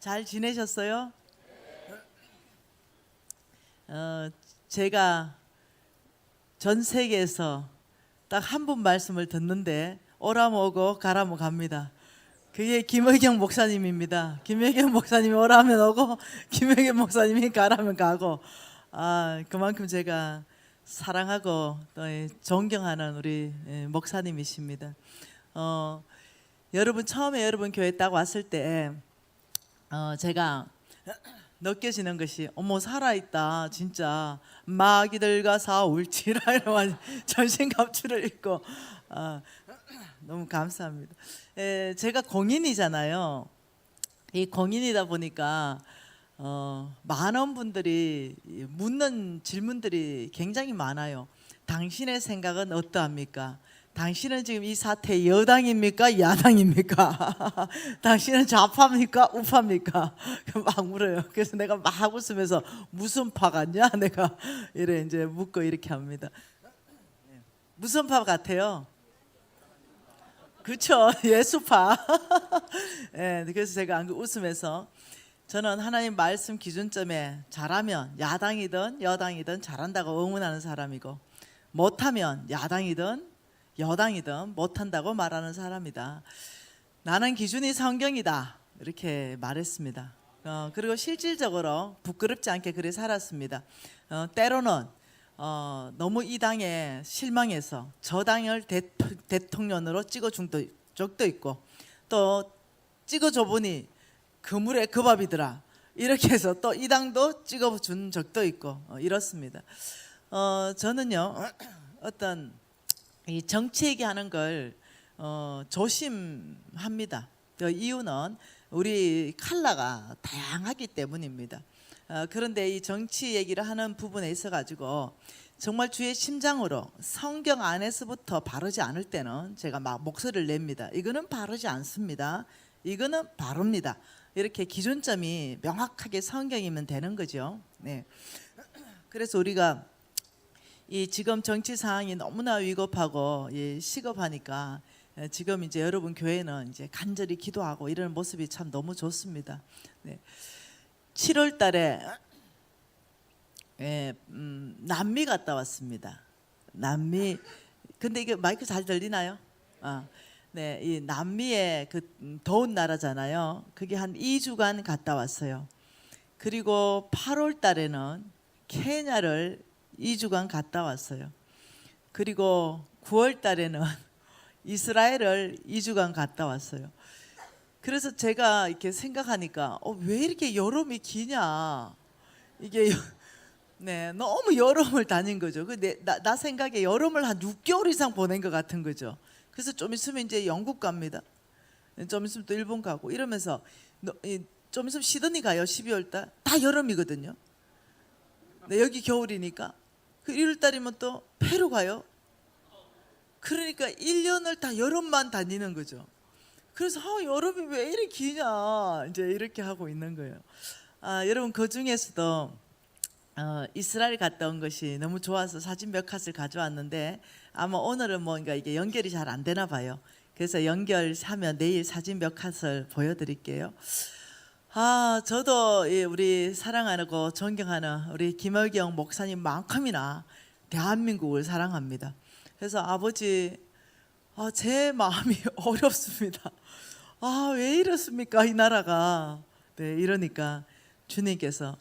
잘 지내셨어요? 제가 전 세계에서 딱 한 분 말씀을 듣는데 오라면 오고 가라면 갑니다. 그게 김의경 목사님입니다. 김의경 목사님이 오라면 오고 김의경 목사님이 가라면 가고, 그만큼 제가 사랑하고 또 존경하는 우리 목사님이십니다. 여러분 처음에 여러분 교회 딱 왔을 때 제가 느껴지는 것이 어머 살아있다 진짜 마귀들과 싸울지라 이런 전신갑주를 입고 너무 감사합니다. 제가 공인이잖아요. 이 공인이다 보니까 많은 분들이 묻는 질문들이 굉장히 많아요. 당신의 생각은 어떠합니까? 당신은 지금 이 사태 여당입니까? 야당입니까? 당신은 좌파입니까? 우파입니까? 막 물어요. 그래서 내가 막 웃으면서 무슨 파 같냐? 내가 이래 이제 묻고 이렇게 합니다. 무슨 파 같아요? 그렇죠. 예수파. 그래서 제가 웃으면서 저는 하나님 말씀 기준점에 잘하면 야당이든 여당이든 잘한다고 응원하는 사람이고, 못하면 야당이든 여당이든 못한다고 말하는 사람이다. 나는 기준이 성경이다 이렇게 말했습니다. 그리고 실질적으로 부끄럽지 않게 그래 살았습니다. 때로는 너무 이 당에 실망해서 저 당을 대통령으로 찍어준 적도 있고, 또 찍어줘 보니 그물에 그 밥이더라 이렇게 해서 또 이 당도 찍어준 적도 있고 이렇습니다. 저는요 어떤 이 정치 얘기하는 걸 조심합니다. 그 이유는 우리 컬러가 다양하기 때문입니다. 그런데 이 정치 얘기를 하는 부분에 있어 가지고 정말 주의 심장으로 성경 안에서부터 바르지 않을 때는 제가 막 목소리를 냅니다. 이거는 바르지 않습니다. 이거는 바릅니다. 이렇게 기준점이 명확하게 성경이면 되는 거죠. 네. 그래서 우리가 이 지금 정치 상황이 너무나 위급하고 시급하니까 지금 이제 여러분 교회는 이제 간절히 기도하고 이런 모습이 참 너무 좋습니다. 네. 7월 달에 남미 갔다 왔습니다. 남미. 근데 이게 마이크 잘 들리나요? 네, 이 남미의 그 더운 나라잖아요. 그게 한 2주간 갔다 왔어요. 그리고 8월 달에는 케냐를 2주간 갔다 왔어요. 그리고 9월 달에는 이스라엘을 2주간 갔다 왔어요. 그래서 제가 이렇게 생각하니까 왜 이렇게 여름이 기냐? 이게 네, 너무 여름을 다닌 거죠. 나 생각에 여름을 한 6개월 이상 보낸 것 같은 거죠. 그래서 좀 있으면 이제 영국 갑니다. 좀 있으면 또 일본 가고 이러면서 좀 있으면 시드니 가요. 12월 달. 다 여름이거든요. 네, 여기 겨울이니까. 그 1월 달이면 또 페루 가요. 그러니까 1년을 다 여름만 다니는 거죠. 그래서 여름이 왜 이렇게 기냐 이제 이렇게 하고 있는 거예요. 여러분 그 중에서도 이스라엘 갔다 온 것이 너무 좋아서 사진 몇 컷을 가져왔는데 아마 오늘은 뭔가 이게 연결이 잘 안 되나 봐요. 그래서 연결하면 내일 사진 몇 컷을 보여드릴게요. 저도 우리 사랑하고 존경하는 우리 김의경 목사님만큼이나 대한민국을 사랑합니다. 그래서 아버지, 제 마음이 어렵습니다. 왜 이렇습니까 이 나라가. 네, 이러니까 주님께서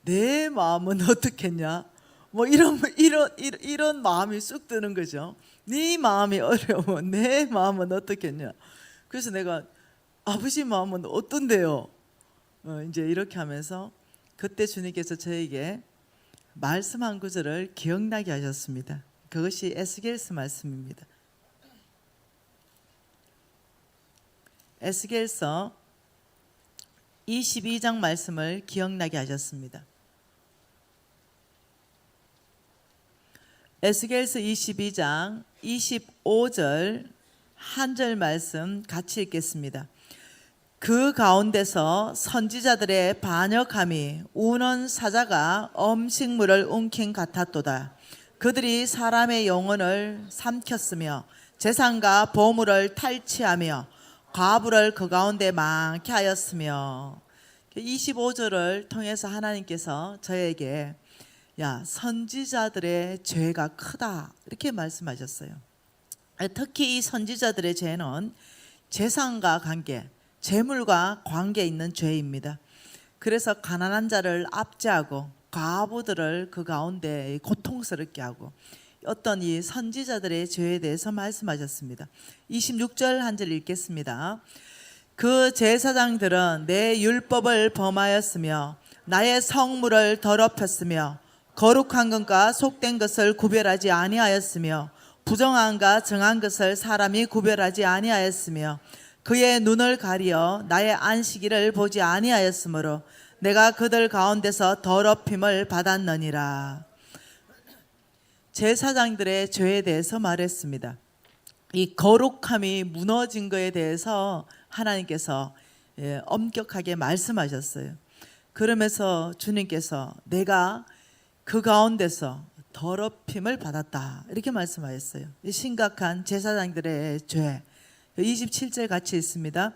내 마음은 어떻겠냐? 뭐 이런 마음이 쑥 드는 거죠. 네 마음이 어려우면 내 마음은 어떻겠냐? 그래서 내가 아버지 마음은 어떤데요? 이제 이렇게 하면서 그때 주님께서 저에게 말씀 한 구절을 기억나게 하셨습니다. 그것이 에스겔서 말씀입니다. 에스겔서 22장 말씀을 기억나게 하셨습니다. 에스겔서 22장 25절 한 절 말씀 같이 읽겠습니다. 그 가운데서 선지자들의 반역함이 우는 사자가 음식물을 움킨 같았도다. 그들이 사람의 영혼을 삼켰으며 재산과 보물을 탈취하며 과부를 그 가운데 많게 하였으며. 25절을 통해서 하나님께서 저에게 야, 선지자들의 죄가 크다 이렇게 말씀하셨어요. 특히 이 선지자들의 죄는 재산과 관계, 재물과 관계 있는 죄입니다. 그래서 가난한 자를 압제하고 과부들을 그 가운데 고통스럽게 하고 어떤 이 선지자들의 죄에 대해서 말씀하셨습니다. 26절 한 절 읽겠습니다. 그 제사장들은 내 율법을 범하였으며 나의 성물을 더럽혔으며 거룩한 것과 속된 것을 구별하지 아니하였으며 부정한과 정한 것을 사람이 구별하지 아니하였으며 그의 눈을 가리어 나의 안식일을 보지 아니하였으므로 내가 그들 가운데서 더럽힘을 받았느니라. 제사장들의 죄에 대해서 말했습니다. 이 거룩함이 무너진 것에 대해서 하나님께서 엄격하게 말씀하셨어요. 그러면서 주님께서 내가 그 가운데서 더럽힘을 받았다 이렇게 말씀하셨어요. 심각한 제사장들의 죄. 27절 같이 있습니다.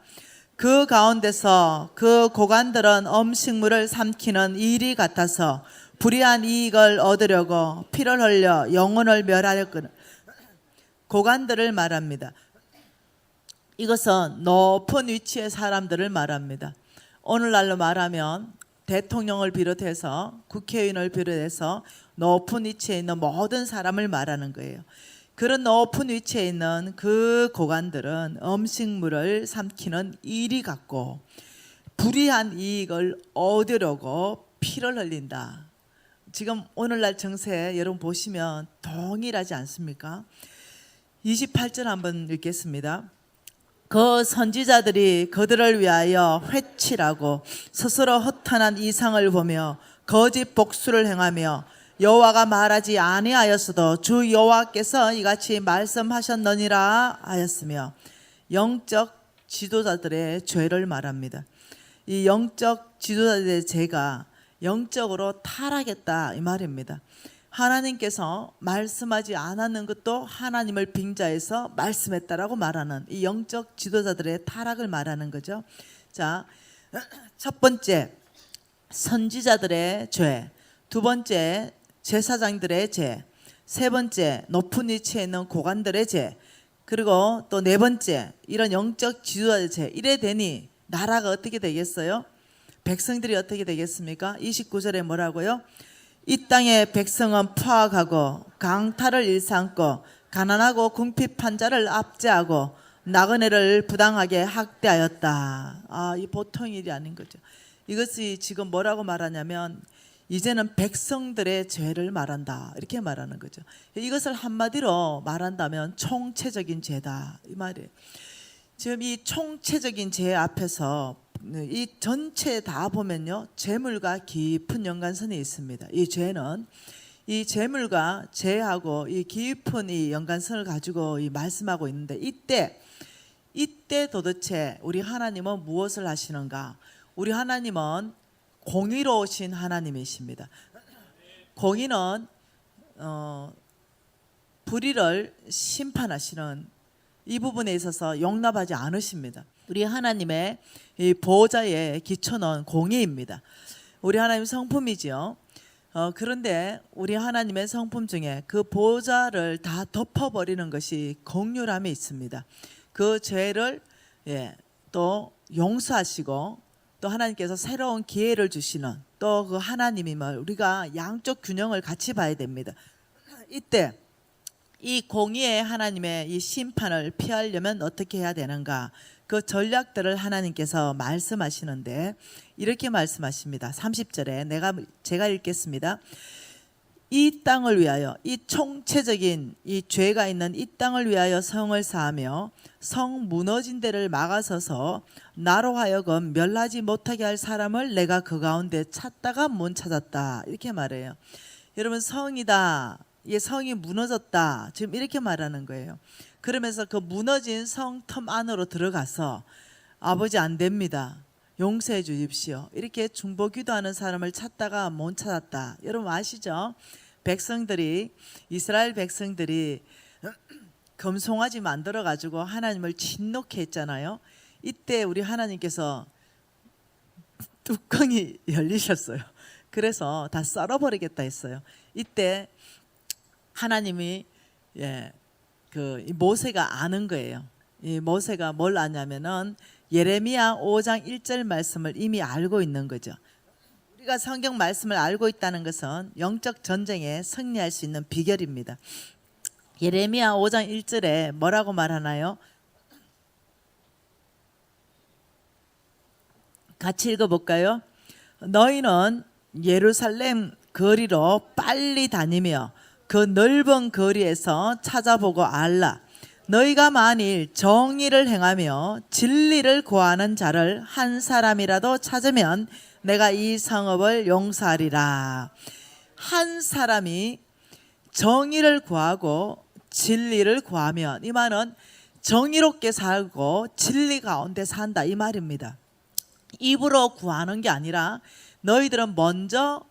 그 가운데서 그 고관들은 음식물을 삼키는 일이 같아서 불의한 이익을 얻으려고 피를 흘려 영혼을 멸하려거든. 고관들을 말합니다. 이것은 높은 위치의 사람들을 말합니다. 오늘날로 말하면 대통령을 비롯해서 국회의원을 비롯해서 높은 위치에 있는 모든 사람을 말하는 거예요. 그런 높은 위치에 있는 그 고관들은 음식물을 삼키는 일이 같고 불의한 이익을 얻으려고 피를 흘린다. 지금 오늘날 정세 여러분 보시면 동일하지 않습니까? 28절 한번 읽겠습니다. 그 선지자들이 그들을 위하여 회칠하고 스스로 허탄한 이상을 보며 거짓 복수를 행하며 여호와가 말하지 아니하였어도 주 여호와께서 이같이 말씀하셨느니라 하였으며 영적 지도자들의 죄를 말합니다. 이 영적 지도자들의 죄가 영적으로 타락했다 이 말입니다. 하나님께서 말씀하지 않았는 것도 하나님을 빙자해서 말씀했다라고 말하는 이 영적 지도자들의 타락을 말하는 거죠. 자, 첫 번째 선지자들의 죄, 두 번째 제사장들의 죄, 세 번째 높은 위치에 있는 고관들의 죄, 그리고 또 네 번째 이런 영적 지도자의 죄. 이래 되니 나라가 어떻게 되겠어요? 백성들이 어떻게 되겠습니까? 29절에 뭐라고요? 이 땅의 백성은 포악하고 강탈을 일삼고 가난하고 궁핍한 자를 압제하고 나그네를 부당하게 학대하였다. 이 보통 일이 아닌 거죠. 이것이 지금 뭐라고 말하냐면 이제는 백성들의 죄를 말한다 이렇게 말하는 거죠. 이것을 한마디로 말한다면 총체적인 죄다 이 말이에요. 지금 이 총체적인 죄 앞에서 이 전체 다 보면요 재물과 깊은 연관선이 있습니다. 이 죄는 이 재물과 죄하고 이 깊은 이 연관선을 가지고 이 말씀하고 있는데 이때 도대체 우리 하나님은 무엇을 하시는가? 우리 하나님은 공의로우신 하나님이십니다. 공의는 불의를 심판하시는 이 부분에 있어서 용납하지 않으십니다. 우리 하나님의 이 보호자의 기초는 공의입니다. 우리 하나님 성품이지요. 그런데 우리 하나님의 성품 중에 그 보호자를 다 덮어버리는 것이 긍휼함이 있습니다. 그 죄를 또 용서하시고 또 하나님께서 새로운 기회를 주시는 또 그 하나님임을 우리가 양쪽 균형을 같이 봐야 됩니다. 이때 이 공의의 하나님의 이 심판을 피하려면 어떻게 해야 되는가? 그 전략들을 하나님께서 말씀하시는데 이렇게 말씀하십니다. 30절에 제가 읽겠습니다. 이 땅을 위하여 이 총체적인 이 죄가 있는 이 땅을 위하여 성을 쌓으며 성 무너진 데를 막아서서 나로 하여금 멸하지 못하게 할 사람을 내가 그 가운데 찾다가 못 찾았다 이렇게 말해요. 여러분 성이다. 이 성이 무너졌다. 지금 이렇게 말하는 거예요. 그러면서 그 무너진 성 틈 안으로 들어가서 아버지 안 됩니다. 용서해 주십시오. 이렇게 중보기도하는 사람을 찾다가 못 찾았다. 여러분 아시죠? 이스라엘 백성들이 금송아지 만들어 가지고 하나님을 진노케 했잖아요. 이때 우리 하나님께서 뚜껑이 열리셨어요. 그래서 다 썰어버리겠다 했어요. 이때 하나님이 이 모세가 아는 거예요. 이 모세가 뭘 아냐면은 예레미야 5장 1절 말씀을 이미 알고 있는 거죠. 우리가 성경 말씀을 알고 있다는 것은 영적 전쟁에 승리할 수 있는 비결입니다. 예레미야 5장 1절에 뭐라고 말하나요? 같이 읽어볼까요? 너희는 예루살렘 거리로 빨리 다니며 그 넓은 거리에서 찾아보고 알라. 너희가 만일 정의를 행하며 진리를 구하는 자를 한 사람이라도 찾으면 내가 이 성읍을 용서하리라. 한 사람이 정의를 구하고 진리를 구하면, 이 말은 정의롭게 살고 진리 가운데 산다 이 말입니다. 입으로 구하는 게 아니라 너희들은 먼저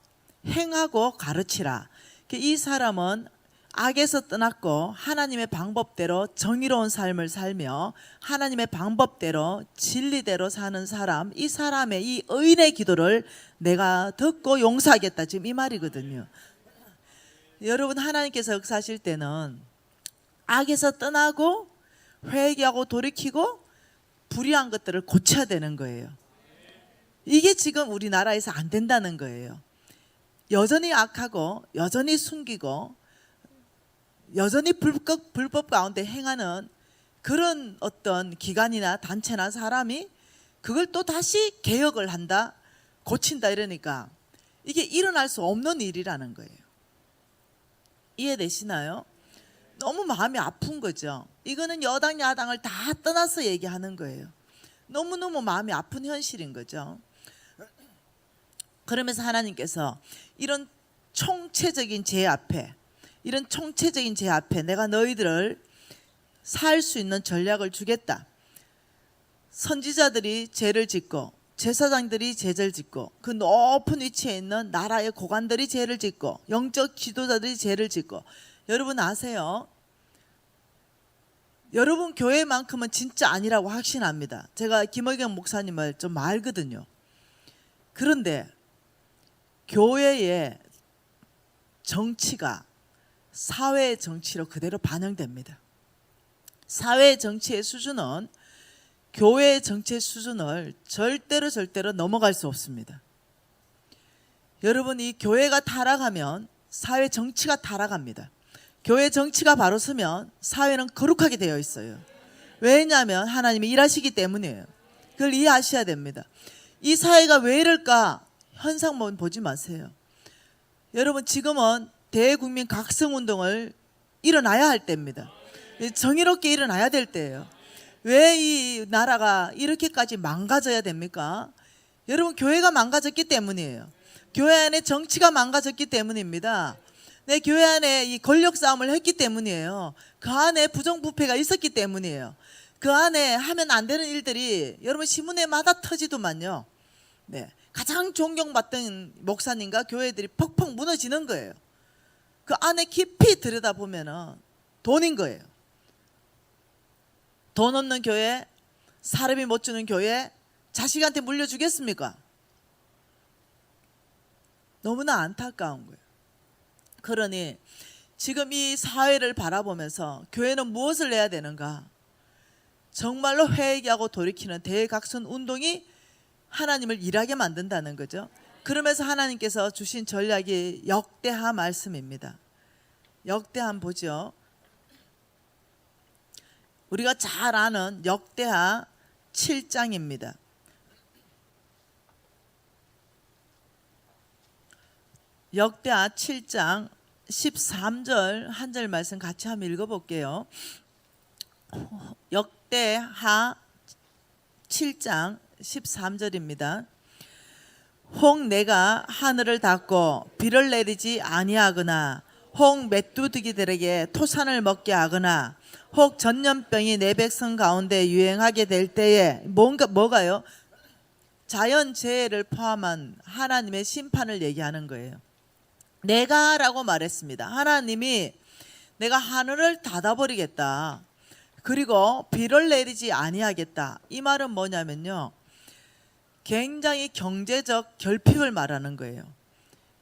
행하고 가르치라. 이 사람은 악에서 떠났고 하나님의 방법대로 정의로운 삶을 살며 하나님의 방법대로 진리대로 사는 사람, 이 사람의 이 의인의 기도를 내가 듣고 용서하겠다, 지금 이 말이거든요. 여러분, 하나님께서 역사하실 때는 악에서 떠나고 회개하고 돌이키고 불의한 것들을 고쳐야 되는 거예요. 이게 지금 우리나라에서 안 된다는 거예요. 여전히 악하고 여전히 숨기고 여전히 불법 가운데 행하는 그런 어떤 기관이나 단체나 사람이 그걸 또 다시 개혁을 한다, 고친다 이러니까 이게 일어날 수 없는 일이라는 거예요. 이해되시나요? 너무 마음이 아픈 거죠. 이거는 여당 야당을 다 떠나서 얘기하는 거예요. 너무너무 마음이 아픈 현실인 거죠. 그러면서 하나님께서 이런 총체적인 죄 앞에 내가 너희들을 살 수 있는 전략을 주겠다. 선지자들이 죄를 짓고 제사장들이 죄를 짓고 그 높은 위치에 있는 나라의 고관들이 죄를 짓고 영적 지도자들이 죄를 짓고, 여러분 아세요? 여러분 교회만큼은 진짜 아니라고 확신합니다. 제가 김의경 목사님을 좀 알거든요. 그런데 교회의 정치가 사회의 정치로 그대로 반영됩니다. 사회의 정치의 수준은 교회의 정치의 수준을 절대로 넘어갈 수 없습니다. 여러분, 이 교회가 타락하면 사회 정치가 타락합니다. 교회 정치가 바로 서면 사회는 거룩하게 되어 있어요. 왜냐하면 하나님이 일하시기 때문이에요. 그걸 이해하셔야 됩니다. 이 사회가 왜 이럴까? 현상만 보지 마세요. 여러분, 지금은 대국민 각성운동을 일어나야 할 때입니다. 정의롭게 일어나야 될 때예요. 왜 이 나라가 이렇게까지 망가져야 됩니까? 여러분, 교회가 망가졌기 때문이에요. 교회 안에 정치가 망가졌기 때문입니다. 내 교회 안에 이 권력 싸움을 했기 때문이에요. 그 안에 부정부패가 있었기 때문이에요. 그 안에 하면 안 되는 일들이 여러분 신문에마다 터지더만요. 네, 가장 존경받던 목사님과 교회들이 퍽퍽 무너지는 거예요. 그 안에 깊이 들여다보면 돈인 거예요. 돈 없는 교회, 사람이 못 주는 교회, 자식한테 물려주겠습니까? 너무나 안타까운 거예요. 그러니 지금 이 사회를 바라보면서 교회는 무엇을 해야 되는가? 정말로 회개하고 돌이키는 대각선 운동이 하나님을 일하게 만든다는 거죠. 그러면서 하나님께서 주신 전략이 역대하 말씀입니다. 역대하 보죠. 우리가 잘 아는 역대하 7장입니다. 역대하 7장 13절 한 절 말씀 같이 한번 읽어볼게요. 역대하 7장 13절입니다. 혹 내가 하늘을 닫고 비를 내리지 아니하거나 혹 메뚜기들에게 토산을 먹게 하거나 혹 전염병이 내 백성 가운데 유행하게 될 때에 뭐가요? 자연재해를 포함한 하나님의 심판을 얘기하는 거예요. 내가라고 말했습니다. 하나님이 내가 하늘을 닫아버리겠다. 그리고 비를 내리지 아니하겠다. 이 말은 뭐냐면요, 굉장히 경제적 결핍을 말하는 거예요.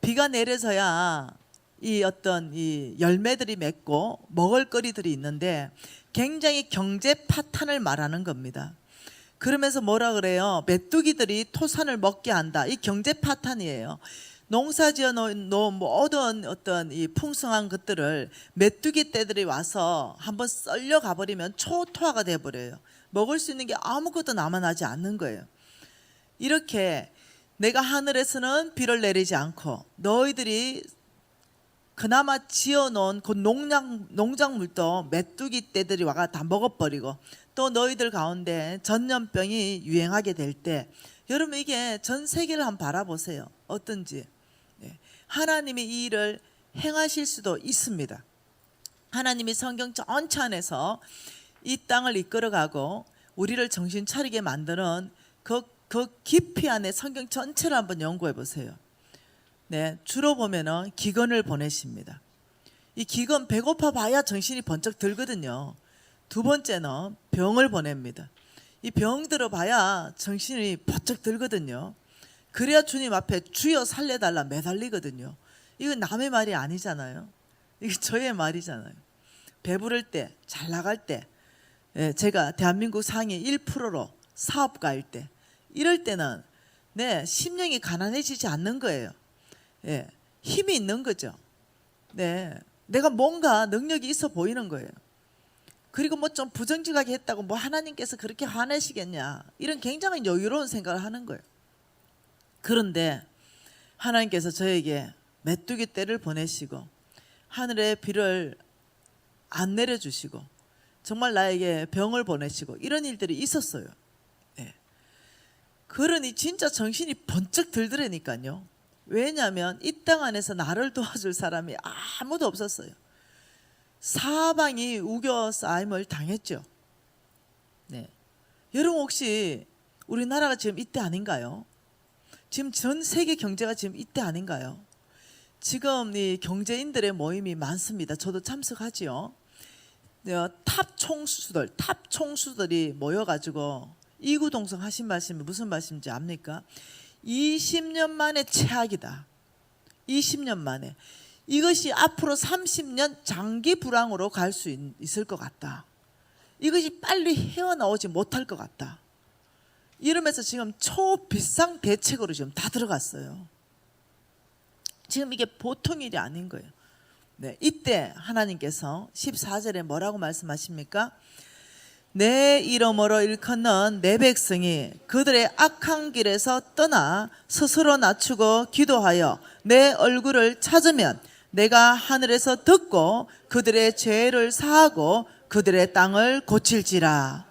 비가 내려서야 이 어떤 이 열매들이 맺고 먹을거리들이 있는데 굉장히 경제 파탄을 말하는 겁니다. 그러면서 뭐라 그래요? 메뚜기들이 토산을 먹게 한다. 이 경제 파탄이에요. 농사지어 놓은 모든 어떤 이 풍성한 것들을 메뚜기 떼들이 와서 한번 썰려 가버리면 초토화가 돼버려요. 먹을 수 있는 게 아무것도 남아나지 않는 거예요. 이렇게 내가 하늘에서는 비를 내리지 않고 너희들이 그나마 지어놓은 그 농작물도 메뚜기 떼들이 와가 다 먹어버리고 또 너희들 가운데 전염병이 유행하게 될 때 여러분 이게 전 세계를 한번 바라보세요. 어떤지. 하나님이 이 일을 행하실 수도 있습니다. 하나님이 성경 전체 안에서 이 땅을 이끌어가고 우리를 정신 차리게 만드는 그 깊이 안에 성경 전체를 한번 연구해 보세요. 네, 주로 보면은 기근을 보내십니다. 이 기근 배고파 봐야 정신이 번쩍 들거든요. 두 번째는 병을 보냅니다. 이 병 들어봐야 정신이 번쩍 들거든요. 그래야 주님 앞에 주여 살려달라 매달리거든요. 이건 남의 말이 아니잖아요. 이게 저의 말이잖아요. 배부를 때, 잘 나갈 때, 제가 대한민국 상위 1%로 사업가일 때, 이럴 때는 심령이 가난해지지 않는 거예요. 힘이 있는 거죠. 내가 뭔가 능력이 있어 보이는 거예요. 그리고 뭐 좀 부정직하게 했다고 뭐 하나님께서 그렇게 화내시겠냐, 이런 굉장히 여유로운 생각을 하는 거예요. 그런데 하나님께서 저에게 메뚜기 떼를 보내시고 하늘에 비를 안 내려주시고 정말 나에게 병을 보내시고 이런 일들이 있었어요. 그러니 진짜 정신이 번쩍 들더라니까요. 왜냐하면 이 땅 안에서 나를 도와줄 사람이 아무도 없었어요. 사방이 우겨 쌓임을 당했죠. 여러분 혹시 우리나라가 지금 이때 아닌가요? 지금 전 세계 경제가 지금 이때 아닌가요? 지금 이 경제인들의 모임이 많습니다. 저도 참석하지요. 탑 총수들이 모여가지고 이구동성 하신 말씀이 무슨 말씀인지 압니까? 20년 만에 최악이다. 20년 만에. 이것이 앞으로 30년 장기 불황으로 갈 수 있을 것 같다. 이것이 빨리 헤어나오지 못할 것 같다. 이러면서 지금 초비상 대책으로 지금 다 들어갔어요. 지금 이게 보통 일이 아닌 거예요. 이때 하나님께서 14절에 뭐라고 말씀하십니까? 내 이름으로 일컫는 내 백성이 그들의 악한 길에서 떠나 스스로 낮추고 기도하여 내 얼굴을 찾으면 내가 하늘에서 듣고 그들의 죄를 사하고 그들의 땅을 고칠지라.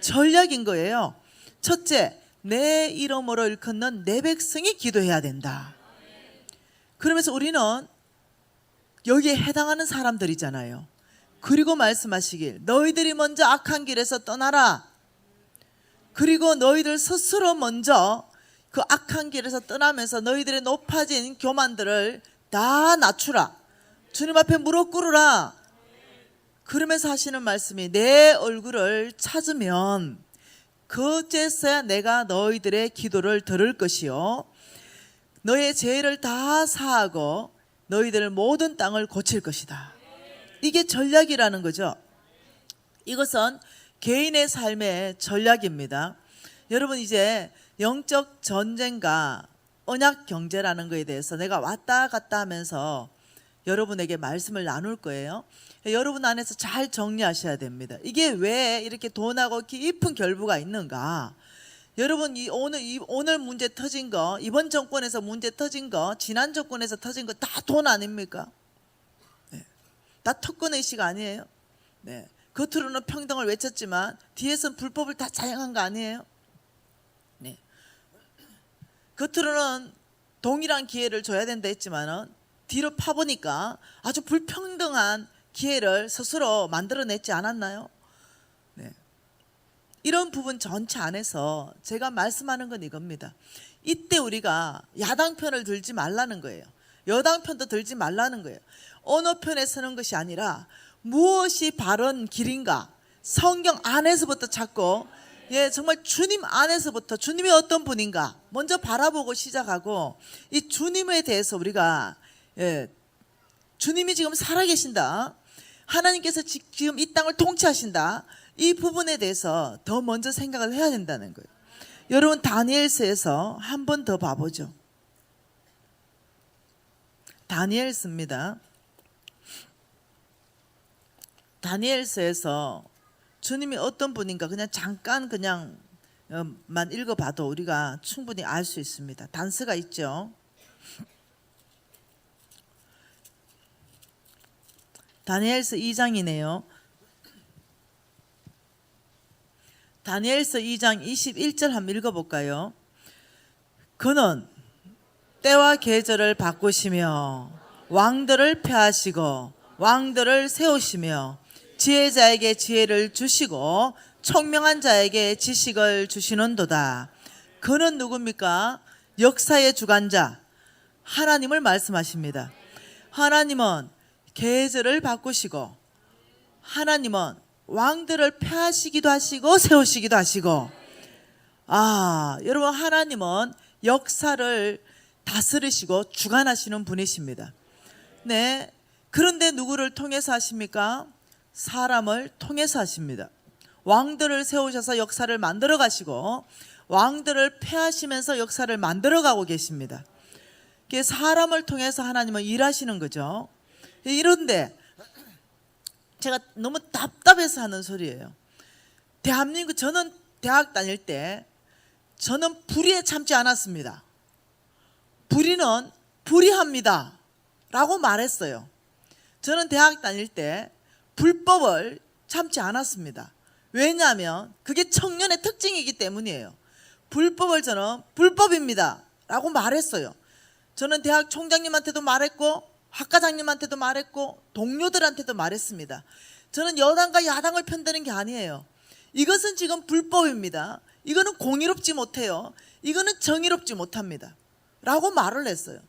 전략인 거예요. 첫째, 내 이름으로 일컫는 내 백성이 기도해야 된다. 그러면서 우리는 여기에 해당하는 사람들이잖아요. 그리고 말씀하시길 너희들이 먼저 악한 길에서 떠나라. 그리고 너희들 스스로 먼저 그 악한 길에서 떠나면서 너희들의 높아진 교만들을 다 낮추라. 주님 앞에 무릎 꿇으라. 그러면서 하시는 말씀이 내 얼굴을 찾으면 그제서야 내가 너희들의 기도를 들을 것이요 너의 죄를 다 사하고 너희들 모든 땅을 고칠 것이다. 이게 전략이라는 거죠. 이것은 개인의 삶의 전략입니다. 여러분 이제 영적 전쟁과 언약 경제라는 것에 대해서 내가 왔다 갔다 하면서 여러분에게 말씀을 나눌 거예요. 여러분 안에서 잘 정리하셔야 됩니다. 이게 왜 이렇게 돈하고 깊은 결부가 있는가? 여러분 오늘 문제 터진 거, 이번 정권에서 문제 터진 거, 지난 정권에서 터진 거 다 돈 아닙니까? 다 특권의식 아니에요? 겉으로는 평등을 외쳤지만 뒤에서는 불법을 다 자행한 거 아니에요? 겉으로는 동일한 기회를 줘야 된다 했지만은 뒤로 파보니까 아주 불평등한 기회를 스스로 만들어냈지 않았나요? 이런 부분 전체 안에서 제가 말씀하는 건 이겁니다. 이때 우리가 야당 편을 들지 말라는 거예요. 여당 편도 들지 말라는 거예요. 어느 편에 서는 것이 아니라 무엇이 바른 길인가 성경 안에서부터 찾고 예, 정말 주님 안에서부터 주님이 어떤 분인가 먼저 바라보고 시작하고, 이 주님에 대해서 우리가, 예, 주님이 지금 살아계신다, 하나님께서 지금 이 땅을 통치하신다, 이 부분에 대해서 더 먼저 생각을 해야 된다는 거예요. 여러분, 다니엘서에서 한 번 더 봐보죠. 다니엘서입니다. 다니엘서에서 주님이 어떤 분인가 그냥 잠깐 만 읽어봐도 우리가 충분히 알 수 있습니다. 단서가 있죠. 다니엘서 2장이네요. 다니엘서 2장 21절 한번 읽어볼까요? 그는 때와 계절을 바꾸시며 왕들을 폐하시고 왕들을 세우시며 지혜자에게 지혜를 주시고 총명한 자에게 지식을 주시는도다. 그는 누굽니까? 역사의 주관자 하나님을 말씀하십니다. 하나님은 계절을 바꾸시고, 하나님은 왕들을 폐하시기도 하시고 세우시기도 하시고, 여러분, 하나님은 역사를 다스리시고 주관하시는 분이십니다. 네. 그런데 누구를 통해서 하십니까? 사람을 통해서 하십니다. 왕들을 세우셔서 역사를 만들어 가시고 왕들을 폐하시면서 역사를 만들어 가고 계십니다. 사람을 통해서 하나님은 일하시는 거죠. 이런데 제가 너무 답답해서 하는 소리예요. 대한민국, 저는 대학 다닐 때 저는 불의에 참지 않았습니다. 불의는 불의합니다 라고 말했어요. 저는 대학 다닐 때 불법을 참지 않았습니다. 왜냐하면 그게 청년의 특징이기 때문이에요. 불법을 저는 불법입니다 라고 말했어요. 저는 대학 총장님한테도 말했고 학과장님한테도 말했고 동료들한테도 말했습니다. 저는 여당과 야당을 편드는 게 아니에요. 이것은 지금 불법입니다. 이거는 공의롭지 못해요. 이거는 정의롭지 못합니다 라고 말을 했어요.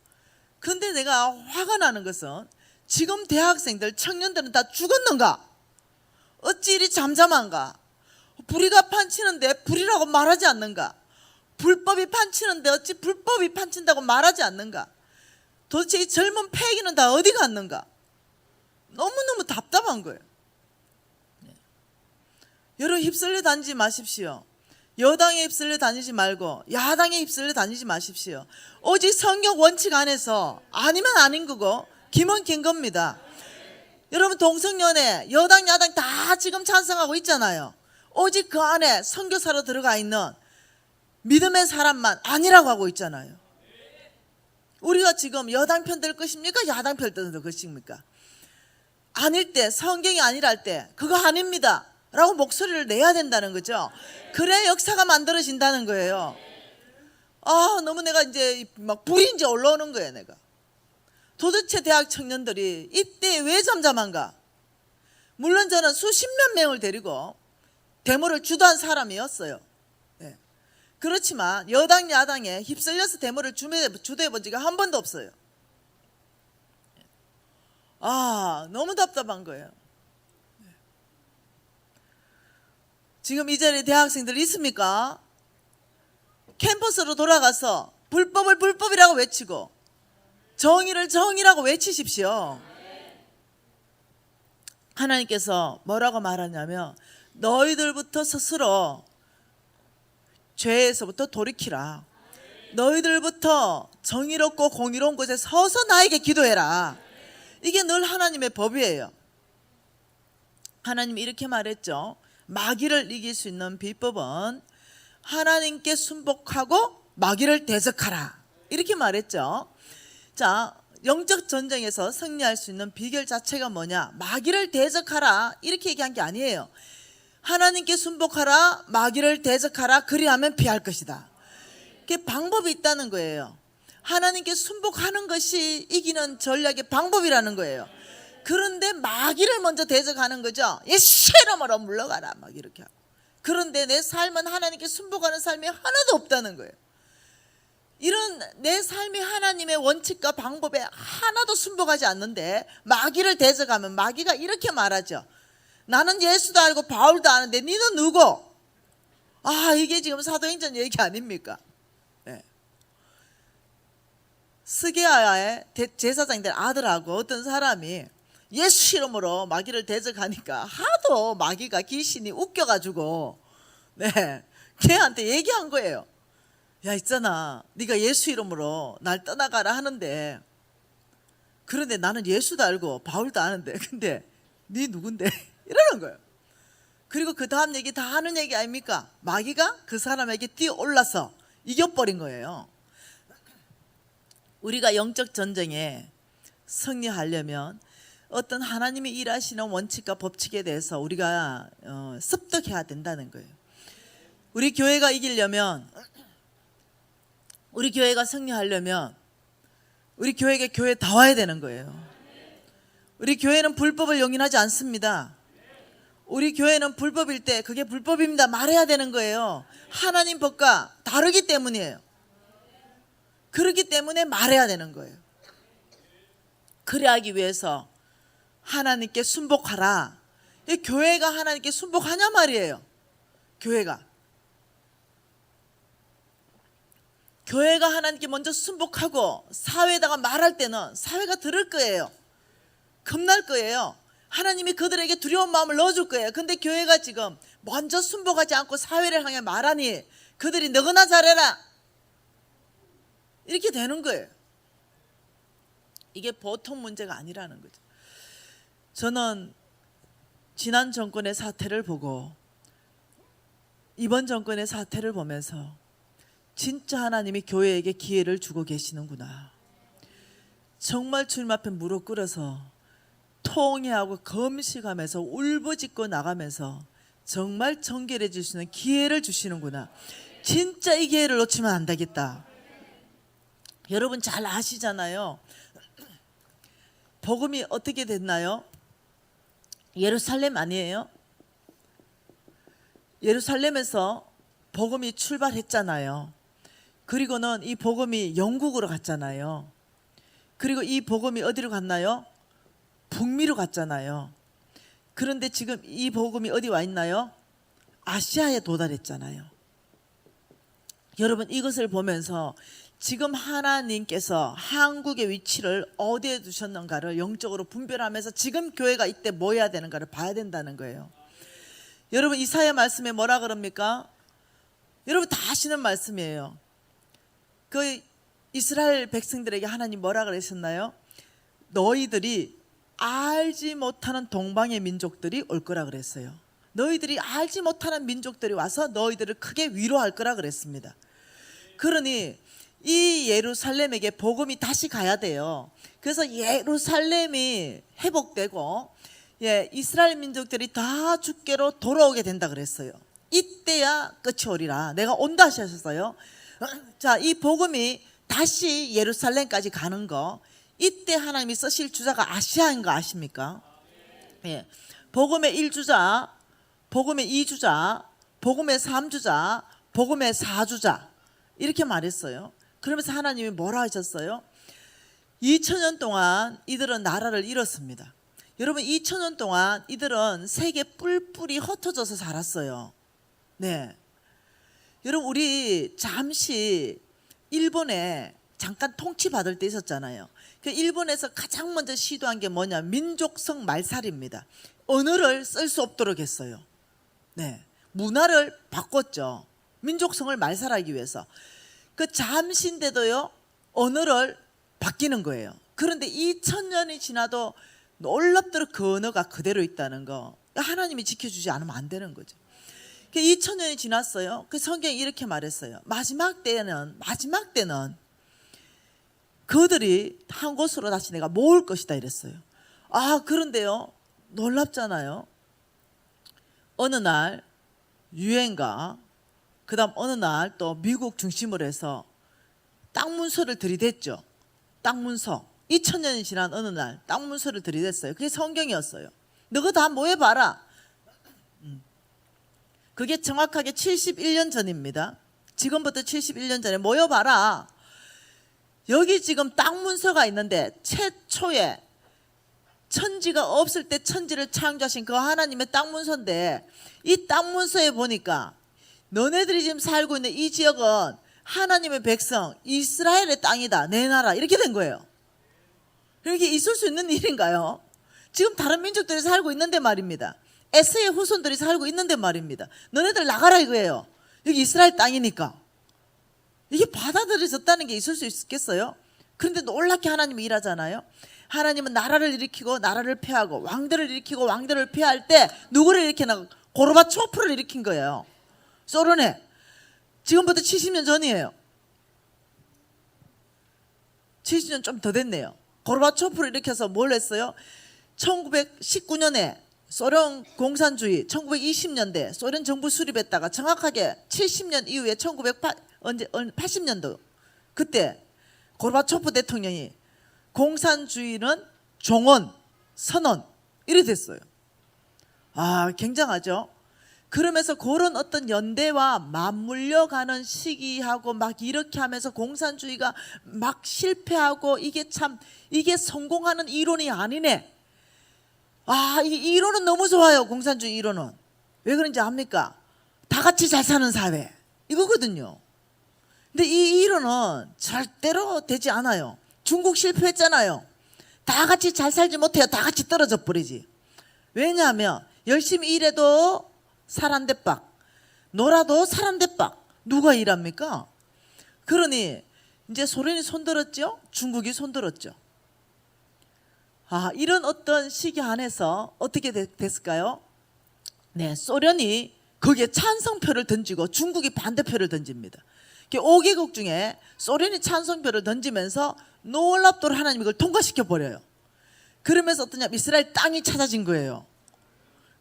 그런데 내가 화가 나는 것은 지금 대학생들, 청년들은 다 죽었는가? 어찌 이리 잠잠한가? 불의가 판치는데 불의라고 말하지 않는가? 불법이 판치는데 어찌 불법이 판친다고 말하지 않는가? 도대체 이 젊은 패기는 다 어디 갔는가? 너무너무 답답한 거예요. 여러분, 휩쓸려 다니지 마십시오. 여당에 휩쓸려 다니지 말고 야당에 휩쓸려 다니지 마십시오. 오직 성경 원칙 안에서 아니면 아닌 거고 김은 긴 겁니다. 여러분, 동성연애 여당 야당 다 지금 찬성하고 있잖아요. 오직 그 안에 선교사로 들어가 있는 믿음의 사람만 아니라고 하고 있잖아요. 우리가 지금 여당 편 들 것입니까? 야당 편 들 것입니까? 아닐 때, 성경이 아니랄 때 그거 아닙니다 라고 목소리를 내야 된다는 거죠. 그래야 역사가 만들어진다는 거예요. 너무 내가 이제 막 불이 이제 올라오는 거예요. 내가 도대체 대학 청년들이 이때 왜 잠잠한가? 물론 저는 수십몇 명을 데리고 데모를 주도한 사람이었어요. 네. 그렇지만 여당 야당에 휩쓸려서 데모를 주도해 본 적이 한 번도 없어요. 너무 답답한 거예요. 지금 이 자리에 대학생들 있습니까? 캠퍼스로 돌아가서 불법을 불법이라고 외치고 정의를 정의라고 외치십시오. 하나님께서 뭐라고 말하냐면 너희들부터 스스로 죄에서부터 돌이키라. 너희들부터 정의롭고 공의로운 곳에 서서 나에게 기도해라. 이게 늘 하나님의 법이에요. 하나님이 이렇게 말했죠. 마귀를 이길 수 있는 비법은 하나님께 순복하고 마귀를 대적하라. 이렇게 말했죠. 자, 영적 전쟁에서 승리할 수 있는 비결 자체가 뭐냐? 마귀를 대적하라 이렇게 얘기한 게 아니에요. 하나님께 순복하라, 마귀를 대적하라, 그리하면 피할 것이다. 그게 방법이 있다는 거예요. 하나님께 순복하는 것이 이기는 전략의 방법이라는 거예요. 그런데 마귀를 먼저 대적하는 거죠. 예시놈으로 물러가라 막 이렇게 하고. 그런데 내 삶은 하나님께 순복하는 삶이 하나도 없다는 거예요. 이런 내 삶이 하나님의 원칙과 방법에 하나도 순복하지 않는데 마귀를 대적하면 마귀가 이렇게 말하죠. 나는 예수도 알고 바울도 아는데 너는 누구? 이게 지금 사도행전 얘기 아닙니까? 네. 스게아의 제사장 된 아들하고 어떤 사람이 예수 이름으로 마귀를 대적하니까 하도 마귀가 귀신이 웃겨가지고 걔한테 얘기한 거예요. 야, 있잖아, 네가 예수 이름으로 날 떠나가라 하는데, 그런데 나는 예수도 알고 바울도 아는데, 근데 네 누군데? 이러는 거예요. 그리고 그 다음 얘기 다 하는 얘기 아닙니까? 마귀가 그 사람에게 뛰어올라서 이겨버린 거예요. 우리가 영적 전쟁에 승리하려면 어떤 하나님이 일하시는 원칙과 법칙에 대해서 우리가 습득해야 된다는 거예요. 우리 교회가 이기려면, 우리 교회가 승리하려면 우리 교회에게 교회다워야 되는 거예요. 우리 교회는 불법을 용인하지 않습니다. 우리 교회는 불법일 때 그게 불법입니다 말해야 되는 거예요. 하나님 법과 다르기 때문이에요. 그렇기 때문에 말해야 되는 거예요. 그래 하기 위해서 하나님께 순복하라. 교회가 하나님께 순복하냐 말이에요. 교회가 하나님께 먼저 순복하고 사회에다가 말할 때는 사회가 들을 거예요. 겁날 거예요. 하나님이 그들에게 두려운 마음을 넣어줄 거예요. 근데 교회가 지금 먼저 순복하지 않고 사회를 향해 말하니 그들이 너거나 잘해라 이렇게 되는 거예요. 이게 보통 문제가 아니라는 거죠. 저는 지난 정권의 사태를 보고 이번 정권의 사태를 보면서 진짜 하나님이 교회에게 기회를 주고 계시는구나. 정말 주님 앞에 무릎 꿇어서 통회하고 금식하면서 울부짖고 나가면서 정말 정결해 주시는 기회를 주시는구나. 진짜 이 기회를 놓치면 안 되겠다. 여러분 잘 아시잖아요. 복음이 어떻게 됐나요? 예루살렘 아니에요? 예루살렘에서 복음이 출발했잖아요. 그리고는 이 복음이 영국으로 갔잖아요. 그리고 이 복음이 어디로 갔나요? 북미로 갔잖아요. 그런데 지금 이 복음이 어디 와 있나요? 아시아에 도달했잖아요. 여러분 이것을 보면서 지금 하나님께서 한국의 위치를 어디에 두셨는가를 영적으로 분별하면서 지금 교회가 이때 뭐 해야 되는가를 봐야 된다는 거예요. 여러분 이사야 말씀에 뭐라 그럽니까? 여러분 다 아시는 말씀이에요. 그 이스라엘 백성들에게 하나님 뭐라 그러셨나요? 너희들이 알지 못하는 동방의 민족들이 올 거라 그랬어요. 너희들이 알지 못하는 민족들이 와서 너희들을 크게 위로할 거라 그랬습니다. 그러니 이 예루살렘에게 복음이 다시 가야 돼요. 그래서 예루살렘이 회복되고 이스라엘 민족들이 다 주께로 돌아오게 된다 그랬어요. 이때야 끝이 오리라. 내가 온다 하셨어요. 자, 이 복음이 다시 예루살렘까지 가는 거, 이때 하나님이 쓰실 주자가 아시아인 거 아십니까? 복음의 1주자, 복음의 2주자, 복음의 3주자, 복음의 4주자 이렇게 말했어요. 그러면서 하나님이 뭐라 하셨어요? 2000년 동안 이들은 나라를 잃었습니다. 여러분 2000년 동안 이들은 세계 뿔뿔이 흩어져서 살았어요. 여러분 우리 잠시 일본에 잠깐 통치받을 때 있었잖아요. 그 일본에서 가장 먼저 시도한 게 뭐냐? 민족성 말살입니다. 언어를 쓸 수 없도록 했어요. 문화를 바꿨죠. 민족성을 말살하기 위해서. 그 잠시인데도요 언어를 바뀌는 거예요. 그런데 2000년이 지나도 놀랍도록 그 언어가 그대로 있다는 거, 하나님이 지켜주지 않으면 안 되는 거죠. 2000년이 지났어요. 그 성경이 이렇게 말했어요. 마지막 때는 그들이 한 곳으로 다시 내가 모을 것이다 이랬어요. 그런데요 놀랍잖아요. 어느 날 유엔과 그 다음 어느 날 또 미국 중심으로 해서 땅 문서를 들이댔죠. 땅 문서. 2000년이 지난 어느 날 땅 문서를 들이댔어요. 그게 성경이었어요. 너가 다 모여봐라. 그게 정확하게 71년 전입니다. 지금부터 71년 전에 모여봐라. 여기 지금 땅 문서가 있는데 최초에 천지가 없을 때 천지를 창조하신 그 하나님의 땅 문서인데 이 땅 문서에 보니까 너네들이 지금 살고 있는 이 지역은 하나님의 백성 이스라엘의 땅이다, 내 나라, 이렇게 된 거예요. 이렇게 있을 수 있는 일인가요? 지금 다른 민족들이 살고 있는데 말입니다. 에서의 후손들이 살고 있는데 말입니다. 너네들 나가라 이거예요. 여기 이스라엘 땅이니까. 이게 받아들여졌다는 게 있을 수 있겠어요? 그런데 놀랍게 하나님이 일하잖아요. 하나님은 나라를 일으키고 나라를 폐하고 왕들을 일으키고 왕들을 폐할 때 누구를 일으키나? 고르바초프를 일으킨 거예요. 소련에. 지금부터 70년 전이에요. 70년 좀 더 됐네요. 고르바초프를 일으켜서 뭘 했어요? 1919년에 소련 공산주의, 1920년대 소련 정부 수립했다가 정확하게 70년 이후에 1980년도 그때 고르바초프 대통령이 공산주의는 종언, 선언 이래 됐어요. 아, 굉장하죠. 그러면서 그런 어떤 연대와 맞물려 가는 시기하고 막 이렇게 하면서 공산주의가 막 실패하고 이게 성공하는 이론이 아니네. 아, 이 이론은 너무 좋아요. 공산주의 이론은. 왜 그런지 압니까? 다 같이 잘 사는 사회 이거거든요. 근데 이 이론은 절대로 되지 않아요. 중국 실패했잖아요. 다 같이 잘 살지 못해요. 다 같이 떨어져 버리지. 왜냐하면 열심히 일해도 살 안 대박, 놀아도 살 안 대박. 누가 일합니까? 그러니 이제 소련이 손들었죠. 중국이 손들었죠. 아, 이런 어떤 시기 안에서 어떻게 됐을까요? 네, 소련이 거기에 찬성표를 던지고 중국이 반대표를 던집니다. 5개국 중에 소련이 찬성표를 던지면서 놀랍도록 하나님이 그걸 통과시켜 버려요. 그러면서 어떠냐면 이스라엘 땅이 찾아진 거예요.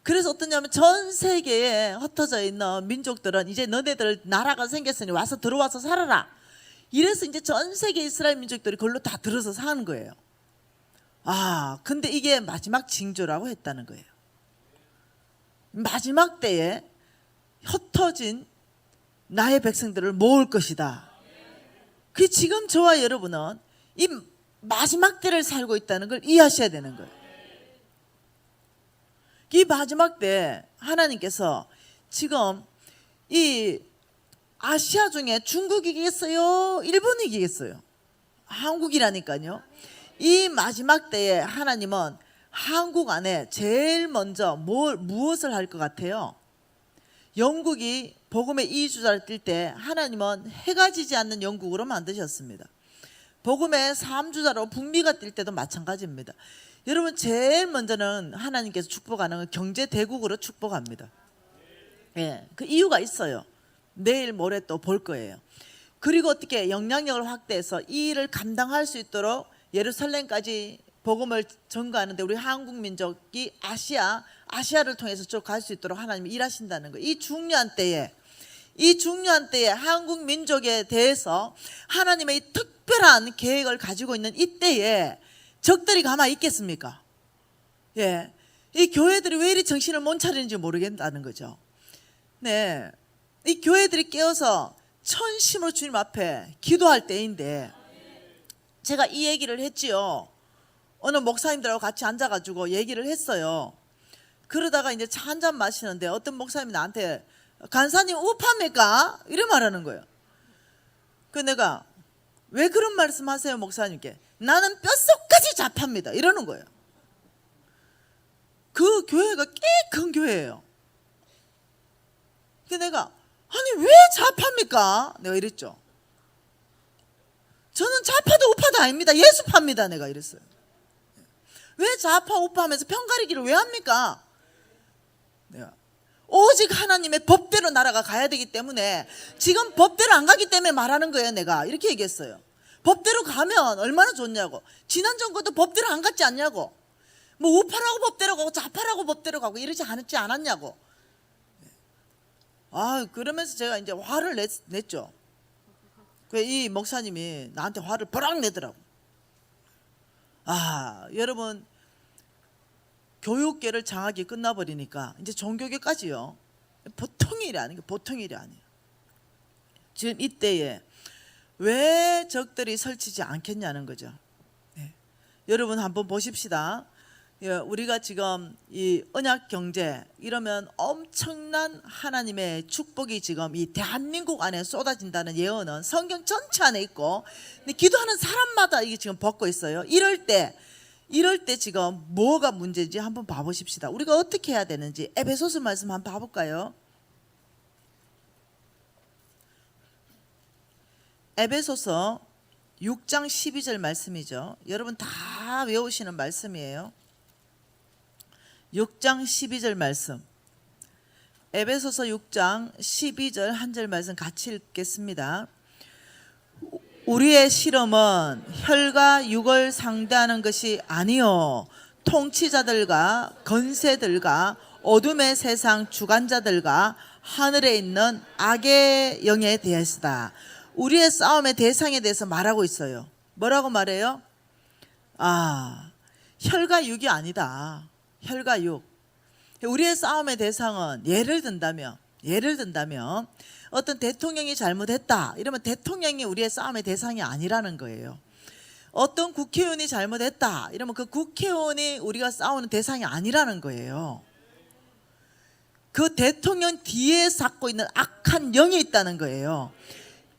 그래서 어떠냐면 전 세계에 흩어져 있는 민족들은 이제 너네들 나라가 생겼으니 와서 들어와서 살아라. 이래서 이제 전 세계 이스라엘 민족들이 그걸로 다 들어서 사는 거예요. 아, 근데 이게 마지막 징조라고 했다는 거예요. 마지막 때에 흩어진 나의 백성들을 모을 것이다. 그 지금 저와 여러분은 이 마지막 때를 살고 있다는 걸 이해하셔야 되는 거예요. 이 마지막 때 하나님께서 지금 이 아시아 중에 중국이 이기겠어요? 일본이 이기겠어요? 한국이라니까요. 이 마지막 때에 하나님은 한국 안에 제일 먼저 무엇을 할 것 같아요? 영국이 복음의 이주자를 뛸 때 하나님은 해가 지지 않는 영국으로 만드셨습니다. 복음의 3주자로 북미가 뛸 때도 마찬가지입니다. 여러분 제일 먼저는 하나님께서 축복하는 건 경제 대국으로 축복합니다. 예, 그 이유가 있어요. 내일 모레 또 볼 거예요. 그리고 어떻게 영향력을 확대해서 이 일을 감당할 수 있도록 예루살렘까지 복음을 전가하는데 우리 한국 민족이 아시아를 통해서 쭉 갈 수 있도록 하나님이 일하신다는 거예요. 이 중요한 때에 한국 민족에 대해서 하나님의 이 특별한 계획을 가지고 있는 이때에 적들이 가만히 있겠습니까? 예, 이 교회들이 왜 이리 정신을 못 차리는지 모르겠다는 거죠. 네, 이 교회들이 깨어서 천심으로 주님 앞에 기도할 때인데 제가 이 얘기를 했지요. 어느 목사님들하고 같이 앉아가지고 얘기를 했어요. 그러다가 이제 차 한 잔 마시는데 어떤 목사님이 나한테 간사님 우파입니까? 이래 말하는 거예요. 그 내가 왜 그런 말씀하세요 목사님께? 나는 뼛속까지 좌파입니다 이러는 거예요. 그 교회가 꽤 큰 교회예요. 그 내가 아니 왜 좌파입니까? 내가 이랬죠. 저는 좌파도 우파도 아닙니다. 예수파입니다. 내가 이랬어요. 왜 좌파 우파 하면서 편가르기를 왜 합니까? 내가 오직 하나님의 법대로 나라가 가야 되기 때문에 지금 법대로 안 가기 때문에 말하는 거예요. 내가 이렇게 얘기했어요. 법대로 가면 얼마나 좋냐고. 지난 정권도 법대로 안 갔지 않냐고. 뭐 우파라고 법대로 가고 좌파라고 법대로 가고 이러지 않았냐고. 아, 그러면서 제가 이제 화를 냈죠. 이 목사님이 나한테 화를 버럭 내더라고. 아, 여러분 교육계를 장악이 끝나버리니까 이제 종교계까지요. 보통 일이 아니에요. 보통 일이 아니에요. 지금 이때에 왜 적들이 설치지 않겠냐는 거죠. 네. 여러분 한번 보십시다. 예, 우리가 지금 이 언약 경제 이러면 엄청난 하나님의 축복이 지금 이 대한민국 안에 쏟아진다는 예언은 성경 전체 안에 있고, 근데 기도하는 사람마다 이게 지금 벗고 있어요. 이럴 때 지금 뭐가 문제인지 한번 봐보십시다. 우리가 어떻게 해야 되는지 에베소서 말씀 한번 봐볼까요? 에베소서 6장 12절 말씀이죠. 여러분 다 외우시는 말씀이에요. 6장 12절 말씀. 에베소서 6장 12절 한 절 말씀 같이 읽겠습니다. 우리의 실험은 혈과 육을 상대하는 것이 아니요 통치자들과 건세들과 어둠의 세상 주관자들과 하늘에 있는 악의 영에 대해서다. 우리의 싸움의 대상에 대해서 말하고 있어요. 뭐라고 말해요? 혈과 육이 아니다. 혈과 육. 우리의 싸움의 대상은 예를 든다면 어떤 대통령이 잘못했다 이러면 대통령이 우리의 싸움의 대상이 아니라는 거예요. 어떤 국회의원이 잘못했다 이러면 그 국회의원이 우리가 싸우는 대상이 아니라는 거예요. 그 대통령 뒤에 잡고 있는 악한 영이 있다는 거예요.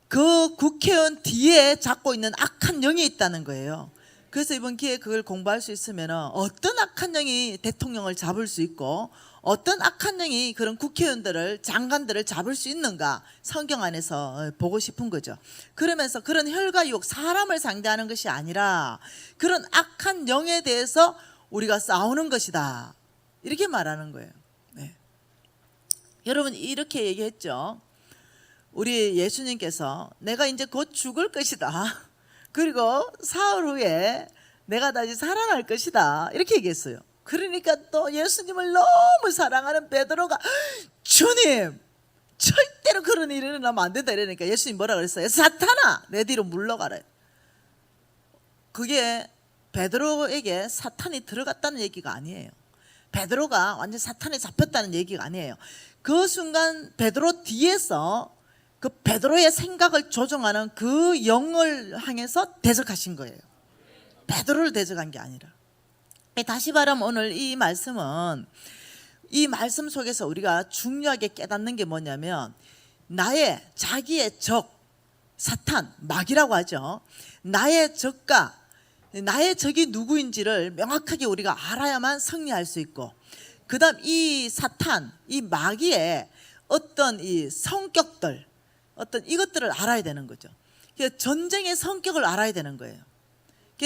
그 국회의원 뒤에 잡고 있는 악한 영이 있다는 거예요. 그래서 이번 기회에 그걸 공부할 수 있으면 어떤 악한 영이 대통령을 잡을 수 있고 어떤 악한 영이 그런 국회의원들을 장관들을 잡을 수 있는가 성경 안에서 보고 싶은 거죠. 그러면서 그런 혈과 육 사람을 상대하는 것이 아니라 그런 악한 영에 대해서 우리가 싸우는 것이다 이렇게 말하는 거예요. 네. 여러분 이렇게 얘기했죠. 우리 예수님께서 내가 이제 곧 죽을 것이다. 그리고 사흘 후에 내가 다시 살아날 것이다. 이렇게 얘기했어요. 그러니까 또 예수님을 너무 사랑하는 베드로가 주님 절대로 그런 일이 일어나면 안 된다 이러니까 예수님 뭐라 그랬어요? 사탄아 내 뒤로 물러가라. 그게 베드로에게 사탄이 들어갔다는 얘기가 아니에요. 베드로가 완전 사탄에 잡혔다는 얘기가 아니에요. 그 순간 베드로 뒤에서 그 베드로의 생각을 조종하는 그 영을 향해서 대적하신 거예요. 베드로를 대적한 게 아니라. 다시 말하면 오늘 이 말씀은 이 말씀 속에서 우리가 중요하게 깨닫는 게 뭐냐면 자기의 적 사탄 마귀라고 하죠. 나의 적과 나의 적이 누구인지를 명확하게 우리가 알아야만 승리할 수 있고, 그 다음 이 사탄 이 마귀의 어떤 이 성격들 어떤 이것들을 알아야 되는 거죠. 전쟁의 성격을 알아야 되는 거예요.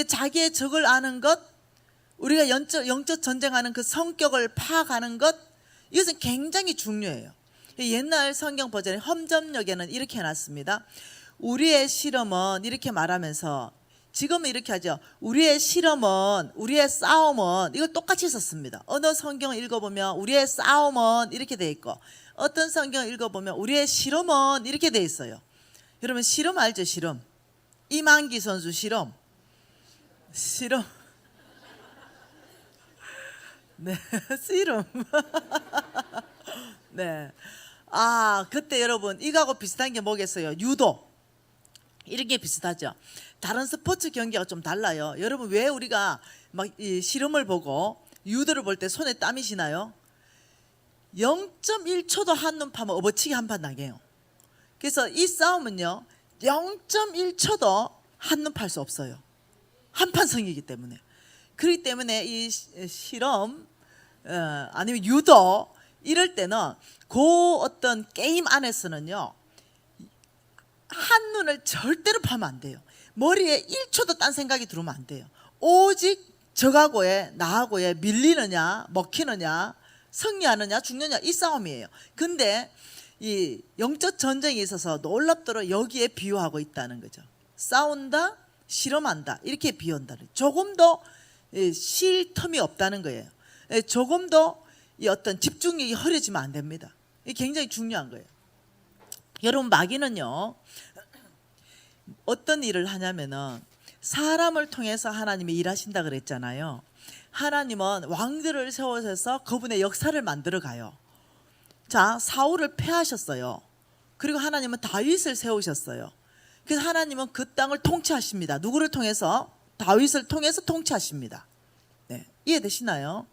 자기의 적을 아는 것, 우리가 영적 전쟁하는 그 성격을 파악하는 것, 이것은 굉장히 중요해요. 옛날 성경 버전의 험점역에는 이렇게 해놨습니다. 우리의 실험은 이렇게 말하면서 지금은 이렇게 하죠. 우리의 실험은 우리의 싸움은 이걸 똑같이 썼습니다. 어느 성경을 읽어보면 우리의 싸움은 이렇게 돼 있고 어떤 성경을 읽어보면 우리의 실험은 이렇게 돼 있어요. 여러분 실험 알죠? 실험. 이만기 선수 실험. 네, 실험. 네. 그때 여러분 이거하고 비슷한 게 뭐겠어요? 유도. 이렇게 비슷하죠. 다른 스포츠 경기가 좀 달라요. 여러분 왜 우리가 막 이 실험을 보고 유도를 볼 때 손에 땀이 시나요? 0.1초도 한눈 파면 업어치기 한 판 나게요. 그래서 이 싸움은요 0.1초도 한눈 팔 수 없어요. 한판 승이기 때문에. 그렇기 때문에 이 실험 아니면 유도 이럴 때는 그 어떤 게임 안에서는요 한눈을 절대로 파면 안 돼요. 머리에 1초도 딴 생각이 들어오면 안 돼요. 오직 적하고의 나하고의 밀리느냐 먹히느냐 승리하느냐 죽느냐 이 싸움이에요. 근데 이 영적 전쟁에 있어서 놀랍도록 여기에 비유하고 있다는 거죠. 싸운다 실험한다 이렇게 비유한다. 조금 더 쉴 틈이 없다는 거예요. 조금 더 이 어떤 집중력이 흐려지면 안 됩니다. 이게 굉장히 중요한 거예요. 여러분 마귀는요 어떤 일을 하냐면은 사람을 통해서 하나님이 일하신다 그랬잖아요. 하나님은 왕들을 세우셔서 그분의 역사를 만들어 가요. 자, 사울을 패하셨어요. 그리고 하나님은 다윗을 세우셨어요. 그래서 하나님은 그 땅을 통치하십니다. 누구를 통해서? 다윗을 통해서 통치하십니다. 네, 이해되시나요?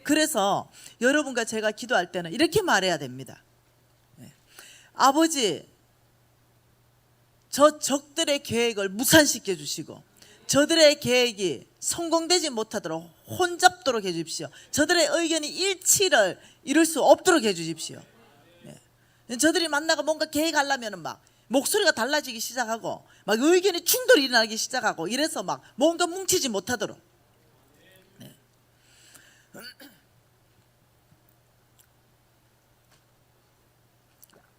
그래서 여러분과 제가 기도할 때는 이렇게 말해야 됩니다. 네. 아버지, 저 적들의 계획을 무산시켜 주시고 저들의 계획이 성공되지 못하도록 혼잡도록 해 주십시오. 저들의 의견이 일치를 이룰 수 없도록 해 주십시오. 네. 저들이 만나고 뭔가 계획하려면 막 목소리가 달라지기 시작하고 막 의견이 충돌이 일어나기 시작하고 이래서 막 뭔가 뭉치지 못하도록. 네.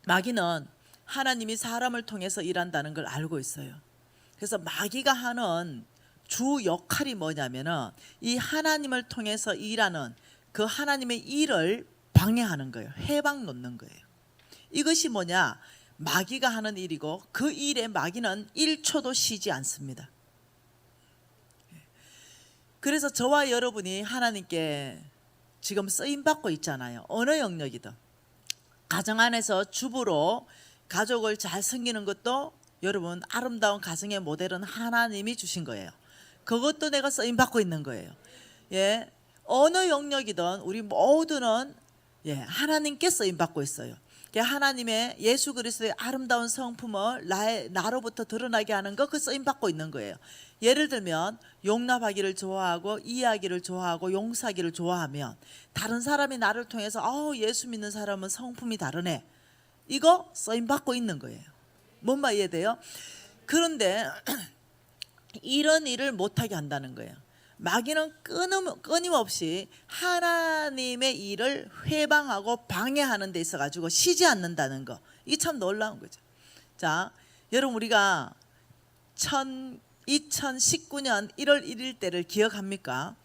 마귀는 하나님이 사람을 통해서 일한다는 걸 알고 있어요. 그래서 마귀가 하는 주 역할이 뭐냐면은 이 하나님을 통해서 일하는 그 하나님의 일을 방해하는 거예요. 해방 놓는 거예요. 이것이 뭐냐? 마귀가 하는 일이고 그 일에 마귀는 1초도 쉬지 않습니다. 그래서 저와 여러분이 하나님께 지금 쓰임 받고 있잖아요. 어느 영역이든. 가정 안에서 주부로 가족을 잘 섬기는 것도 여러분 아름다운 가정의 모델은 하나님이 주신 거예요. 그것도 내가 쓰임 받고 있는 거예요. 예, 어느 영역이든 우리 모두는 하나님께 쓰임 받고 있어요. 하나님의 예수 그리스도의 아름다운 성품을 나로부터 드러나게 하는 거, 그 쓰임 받고 있는 거예요. 예를 들면 용납하기를 좋아하고 이해하기를 좋아하고 용서하기를 좋아하면 다른 사람이 나를 통해서 예수 믿는 사람은 성품이 다르네, 이거 쓰임 받고 있는 거예요. 뭔 말 이해돼요? 그런데 이런 일을 못하게 한다는 거예요. 마귀는 끊임없이 하나님의 일을 회방하고 방해하는 데 있어 가지고 쉬지 않는다는 거, 이게 참 놀라운 거죠. 자, 여러분 우리가 2019년 1월 1일 때를 기억합니까?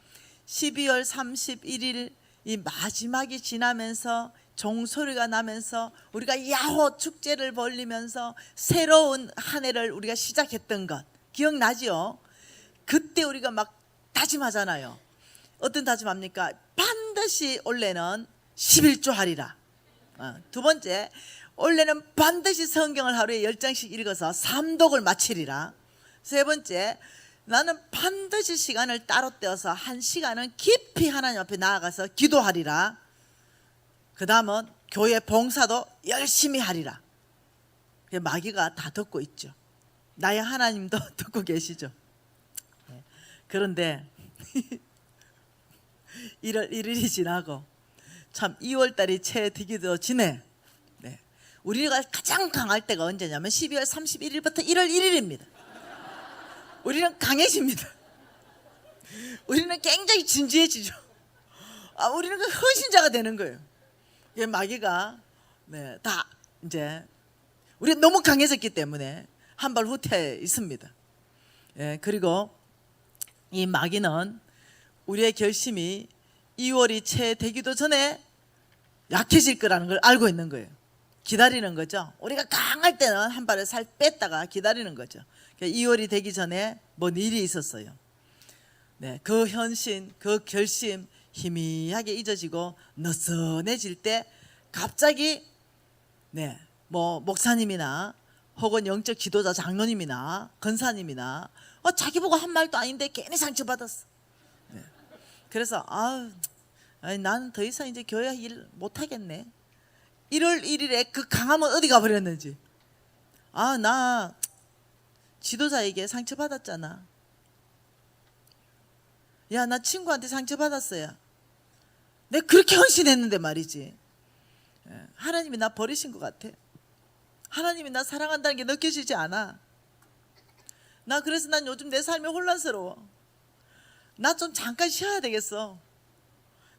12월 31일 이 마지막이 지나면서 종소리가 나면서 우리가 야호 축제를 벌리면서 새로운 한 해를 우리가 시작했던 것 기억나지요? 그때 우리가 막 다짐하잖아요. 어떤 다짐합니까? 반드시 올해는 11조 하리라. 두 번째, 올해는 반드시 성경을 하루에 10장씩 읽어서 삼독을 마치리라. 세 번째, 나는 반드시 시간을 따로 떼어서 1시간은 깊이 하나님 앞에 나아가서 기도하리라. 그 다음은 교회 봉사도 열심히 하리라. 마귀가 다 듣고 있죠. 나의 하나님도 듣고 계시죠. 그런데 1월 1일이 지나고 참 2월달이 채 되기도 지내. 우리가 가장 강할 때가 언제냐면 12월 31일부터 1월 1일입니다. 우리는 강해집니다. 우리는 굉장히 진지해지죠. 우리는 그 헌신자가 되는 거예요. 마귀가 다 이제 우리가 너무 강해졌기 때문에 한 발 후퇴해 있습니다. 그리고 이 마귀는 우리의 결심이 2월이 채 되기도 전에 약해질 거라는 걸 알고 있는 거예요. 기다리는 거죠. 우리가 강할 때는 한 발을 살 뺐다가 기다리는 거죠. 2월이 되기 전에 뭔 일이 있었어요. 그 현신, 그 결심 희미하게 잊어지고 느슨해질 때 갑자기 뭐 목사님이나 혹은 영적 지도자 장로님이나 권사님이나 자기 보고 한 말도 아닌데 괜히 상처받았어. 그래서 나는 더 이상 이제 교회 일 못하겠네. 1월 1일에 그 강함은 어디 가버렸는지. 나 지도자에게 상처받았잖아. 야, 나 친구한테 상처받았어요. 내가 그렇게 헌신했는데 말이지. 하나님이 나 버리신 것 같아. 하나님이 나 사랑한다는 게 느껴지지 않아. 그래서 난 요즘 내 삶이 혼란스러워. 나 좀 잠깐 쉬어야 되겠어.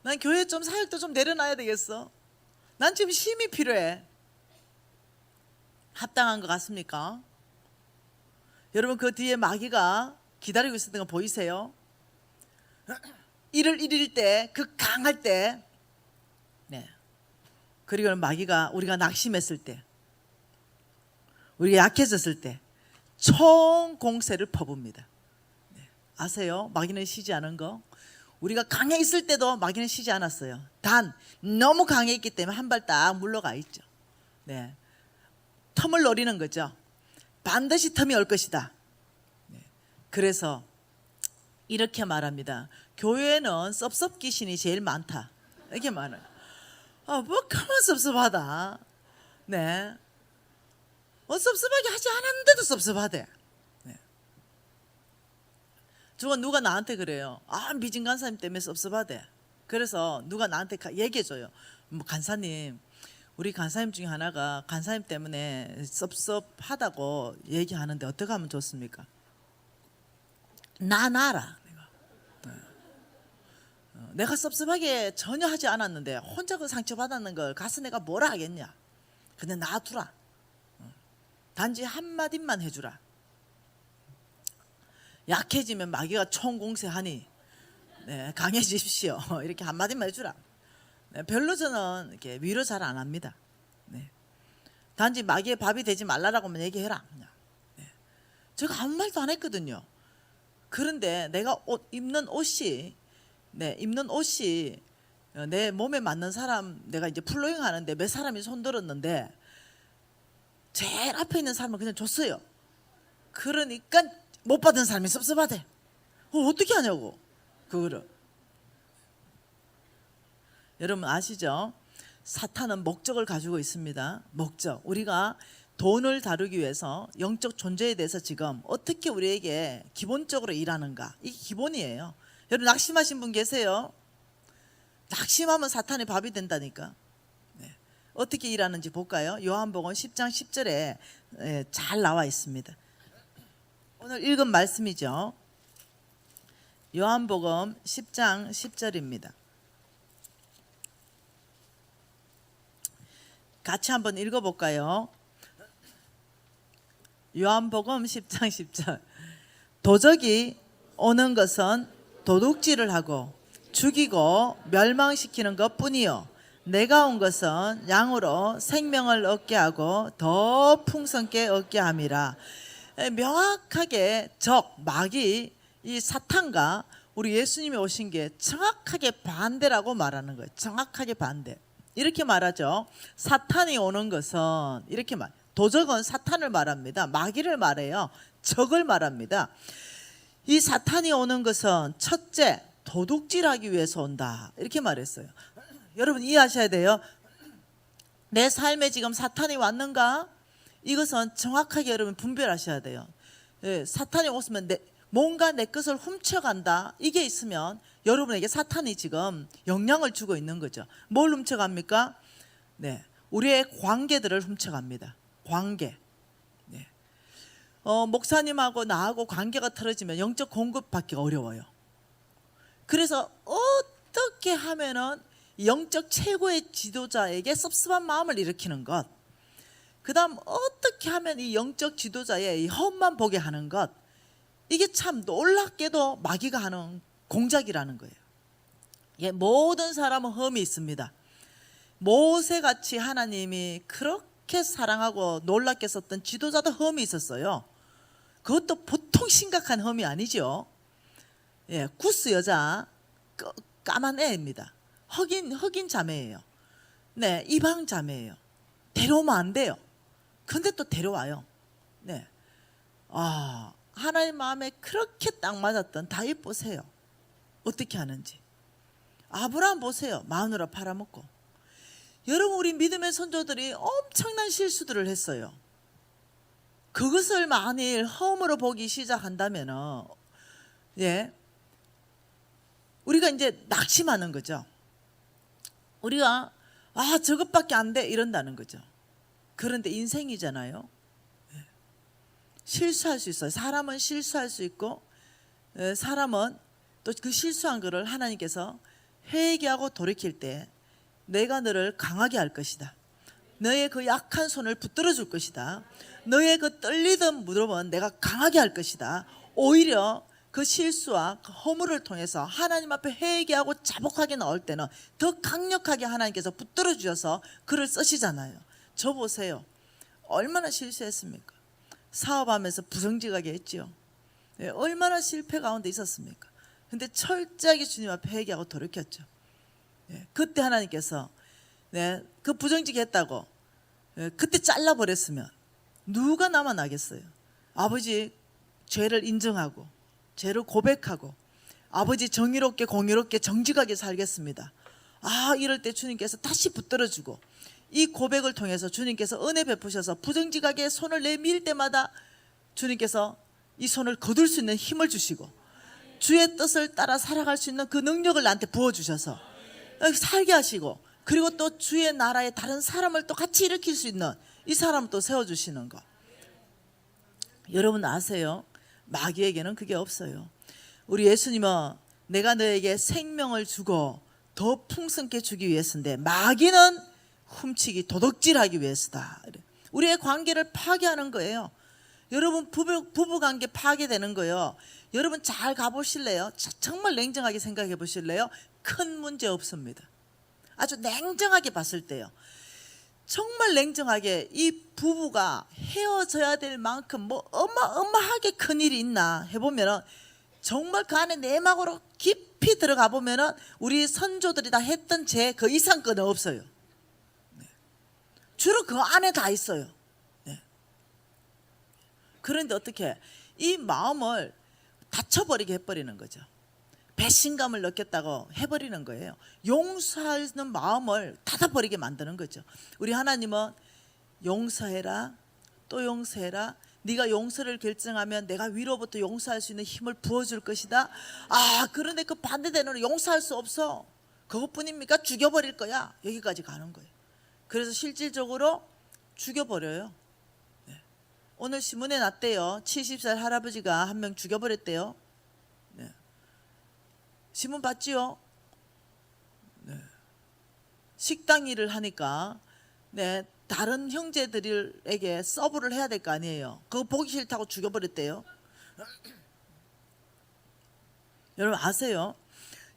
난 교회 좀 사역도 좀 내려놔야 되겠어. 난 지금 힘이 필요해. 합당한 것 같습니까? 여러분 그 뒤에 마귀가 기다리고 있었던 거 보이세요? 1월 1일 때 그 강할 때 그리고 마귀가 우리가 낙심했을 때 우리가 약해졌을 때 총 공세를 퍼붓니다. 아세요? 마귀는 쉬지 않은 거. 우리가 강해 있을 때도 마귀는 쉬지 않았어요. 단 너무 강해 있기 때문에 한 발 딱 물러가 있죠. 틈을 노리는 거죠. 반드시 틈이 올 것이다. 그래서 이렇게 말합니다. 교회는 섭섭 귀신이 제일 많다. 이렇게 많아요. 뭐 가만 섭섭하다. 네. 섭섭하게 하지 않았는데도 섭섭하대. 네. 누가 나한테 그래요. 미진 간사님 때문에 섭섭하대. 그래서 누가 나한테 얘기해줘요. 뭐 간사님, 우리 간사님 중에 하나가 간사님 때문에 섭섭하다고 얘기하는데 어떻게 하면 좋습니까? 나라. 내가 섭섭하게 전혀 하지 않았는데 혼자 그 상처받았는 걸 가서 내가 뭐라 하겠냐. 근데 놔두라. 단지 한마디만 해주라. 약해지면 마귀가 총공세하니 네, 강해지십시오. 이렇게 한마디만 해주라. 네, 별로 저는 이렇게 위로 잘 안 합니다. 네. 단지 마귀의 밥이 되지 말라라고만 얘기해라. 그냥. 네. 제가 아무 말도 안 했거든요. 그런데 내가 입는 옷이 내 몸에 맞는 사람, 내가 이제 플로잉 하는데 몇 사람이 손들었는데 제일 앞에 있는 사람은 그냥 줬어요. 그러니까 못 받은 사람이 섭섭하대. 어떻게 하냐고 그거를. 여러분 아시죠? 사탄은 목적을 가지고 있습니다. 목적. 우리가 돈을 다루기 위해서 영적 존재에 대해서 지금 어떻게 우리에게 기본적으로 일하는가. 이게 기본이에요. 여러분 낙심하신 분 계세요? 낙심하면 사탄의 밥이 된다니까. 네. 어떻게 일하는지 볼까요? 요한복음 10장 10절에 잘 나와 있습니다. 오늘 읽은 말씀이죠. 요한복음 10장 10절입니다. 같이 한번 읽어볼까요? 요한복음 10장 10절. 도적이 오는 것은 도둑질을 하고 죽이고 멸망시키는 것뿐이요 내가 온 것은 양으로 생명을 얻게 하고 더 풍성케 얻게 함이라. 명확하게 마귀, 이 사탄과 우리 예수님이 오신 게 정확하게 반대라고 말하는 거예요. 정확하게 반대. 이렇게 말하죠. 사탄이 오는 것은 이렇게 도적은 사탄을 말합니다. 마귀를 말해요. 적을 말합니다. 이 사탄이 오는 것은 첫째 도둑질하기 위해서 온다. 이렇게 말했어요. 여러분 이해하셔야 돼요. 내 삶에 지금 사탄이 왔는가? 이것은 정확하게 여러분 분별하셔야 돼요. 사탄이 오면 뭔가 내 것을 훔쳐간다. 이게 있으면 여러분에게 사탄이 지금 영향을 주고 있는 거죠. 뭘 훔쳐갑니까? 네, 우리의 관계들을 훔쳐갑니다. 관계. 네. 목사님하고 나하고 관계가 틀어지면 영적 공급 받기가 어려워요. 그래서 어떻게 하면은 영적 최고의 지도자에게 섭섭한 마음을 일으키는 것, 그 다음 어떻게 하면 이 영적 지도자의 이 험만 보게 하는 것, 이게 참 놀랍게도 마귀가 하는 공작이라는 거예요. 모든 사람은 험이 있습니다. 모세같이 하나님이 그렇게 사랑하고 놀랍게 썼던 지도자도 험이 있었어요. 그것도 보통 심각한 험이 아니죠. 구스 여자 까만 애입니다. 흑인 자매예요. 네, 이방 자매예요. 데려오면 안 돼요. 근데 또 데려와요. 네. 하나님 마음에 그렇게 딱 맞았던 다윗 보세요. 어떻게 하는지. 아브라함 보세요. 마누라 팔아먹고. 여러분 우리 믿음의 선조들이 엄청난 실수들을 했어요. 그것을 만일 험으로 보기 시작한다면은 우리가 이제 낙심하는 거죠. 우리가 저것밖에 안 돼 이런다는 거죠. 그런데 인생이잖아요. 실수할 수 있어요. 사람은 실수할 수 있고 사람은 또 그 실수한 것을 하나님께서 회개하고 돌이킬 때 내가 너를 강하게 할 것이다. 너의 그 약한 손을 붙들어 줄 것이다. 너의 그 떨리던 무릎은 내가 강하게 할 것이다. 오히려 그 실수와 그 허물을 통해서 하나님 앞에 회개하고 자복하게 나올 때는 더 강력하게 하나님께서 붙들어 주셔서 글을 쓰시잖아요. 저 보세요. 얼마나 실수했습니까? 사업하면서 부정직하게 했지요. 얼마나 실패 가운데 있었습니까? 근데 철저하게 주님 앞에 회개하고 돌이켰죠. 그때 하나님께서 그 부정직했다고 그때 잘라버렸으면 누가 남아나겠어요? 아버지 죄를 인정하고 죄를 고백하고 아버지 정의롭게 공의롭게 정직하게 살겠습니다. 이럴 때 주님께서 다시 붙들어주고, 이 고백을 통해서 주님께서 은혜 베푸셔서 부정직하게 손을 내밀 때마다 주님께서 이 손을 거둘 수 있는 힘을 주시고, 주의 뜻을 따라 살아갈 수 있는 그 능력을 나한테 부어주셔서 살게 하시고, 그리고 또 주의 나라에 다른 사람을 또 같이 일으킬 수 있는 이 사람을 또 세워주시는 것. 여러분 아세요? 마귀에게는 그게 없어요. 우리 예수님은 내가 너에게 생명을 주고 더 풍성케 주기 위해서인데, 마귀는 훔치기 도둑질하기 위해서다. 우리의 관계를 파괴하는 거예요. 여러분 부부관계 파괴되는 거예요. 여러분 잘 가보실래요? 정말 냉정하게 생각해 보실래요? 큰 문제 없습니다. 아주 냉정하게 봤을 때요, 정말 냉정하게 이 부부가 헤어져야 될 만큼 뭐 어마어마하게 큰일이 있나 해보면은, 정말 그 안에 내막으로 깊이 들어가 보면은 우리 선조들이 다 했던 죄 그 이상 거는 없어요. 주로 그 안에 다 있어요. 그런데 어떻게 이 마음을 다쳐버리게 해버리는 거죠. 배신감을 느꼈다고 해버리는 거예요. 용서하는 마음을 닫아버리게 만드는 거죠. 우리 하나님은 용서해라, 또 용서해라, 네가 용서를 결정하면 내가 위로부터 용서할 수 있는 힘을 부어줄 것이다. 그런데 그 반대되는 용서할 수 없어. 그것뿐입니까? 죽여버릴 거야. 여기까지 가는 거예요. 그래서 실질적으로 죽여버려요. 오늘 신문에 났대요. 70살 할아버지가 한 명 죽여버렸대요. 신문 봤지요? 식당 일을 하니까 다른 형제들에게 서브를 해야 될 거 아니에요. 그거 보기 싫다고 죽여버렸대요. 여러분 아세요?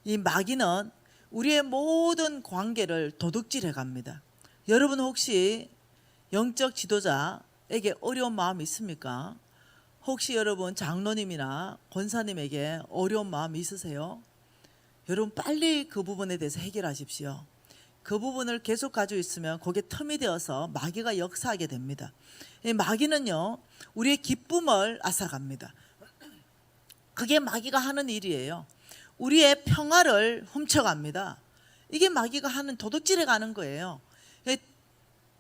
이 마귀는 우리의 모든 관계를 도둑질해 갑니다. 여러분 혹시 영적 지도자에게 어려운 마음이 있습니까? 혹시 여러분 장로님이나 권사님에게 어려운 마음이 있으세요? 여러분 빨리 그 부분에 대해서 해결하십시오. 그 부분을 계속 가지고 있으면 거기에 틈이 되어서 마귀가 역사하게 됩니다. 이 마귀는요, 우리의 기쁨을 앗아갑니다. 그게 마귀가 하는 일이에요. 우리의 평화를 훔쳐갑니다. 이게 마귀가 하는 도둑질해 가는 거예요.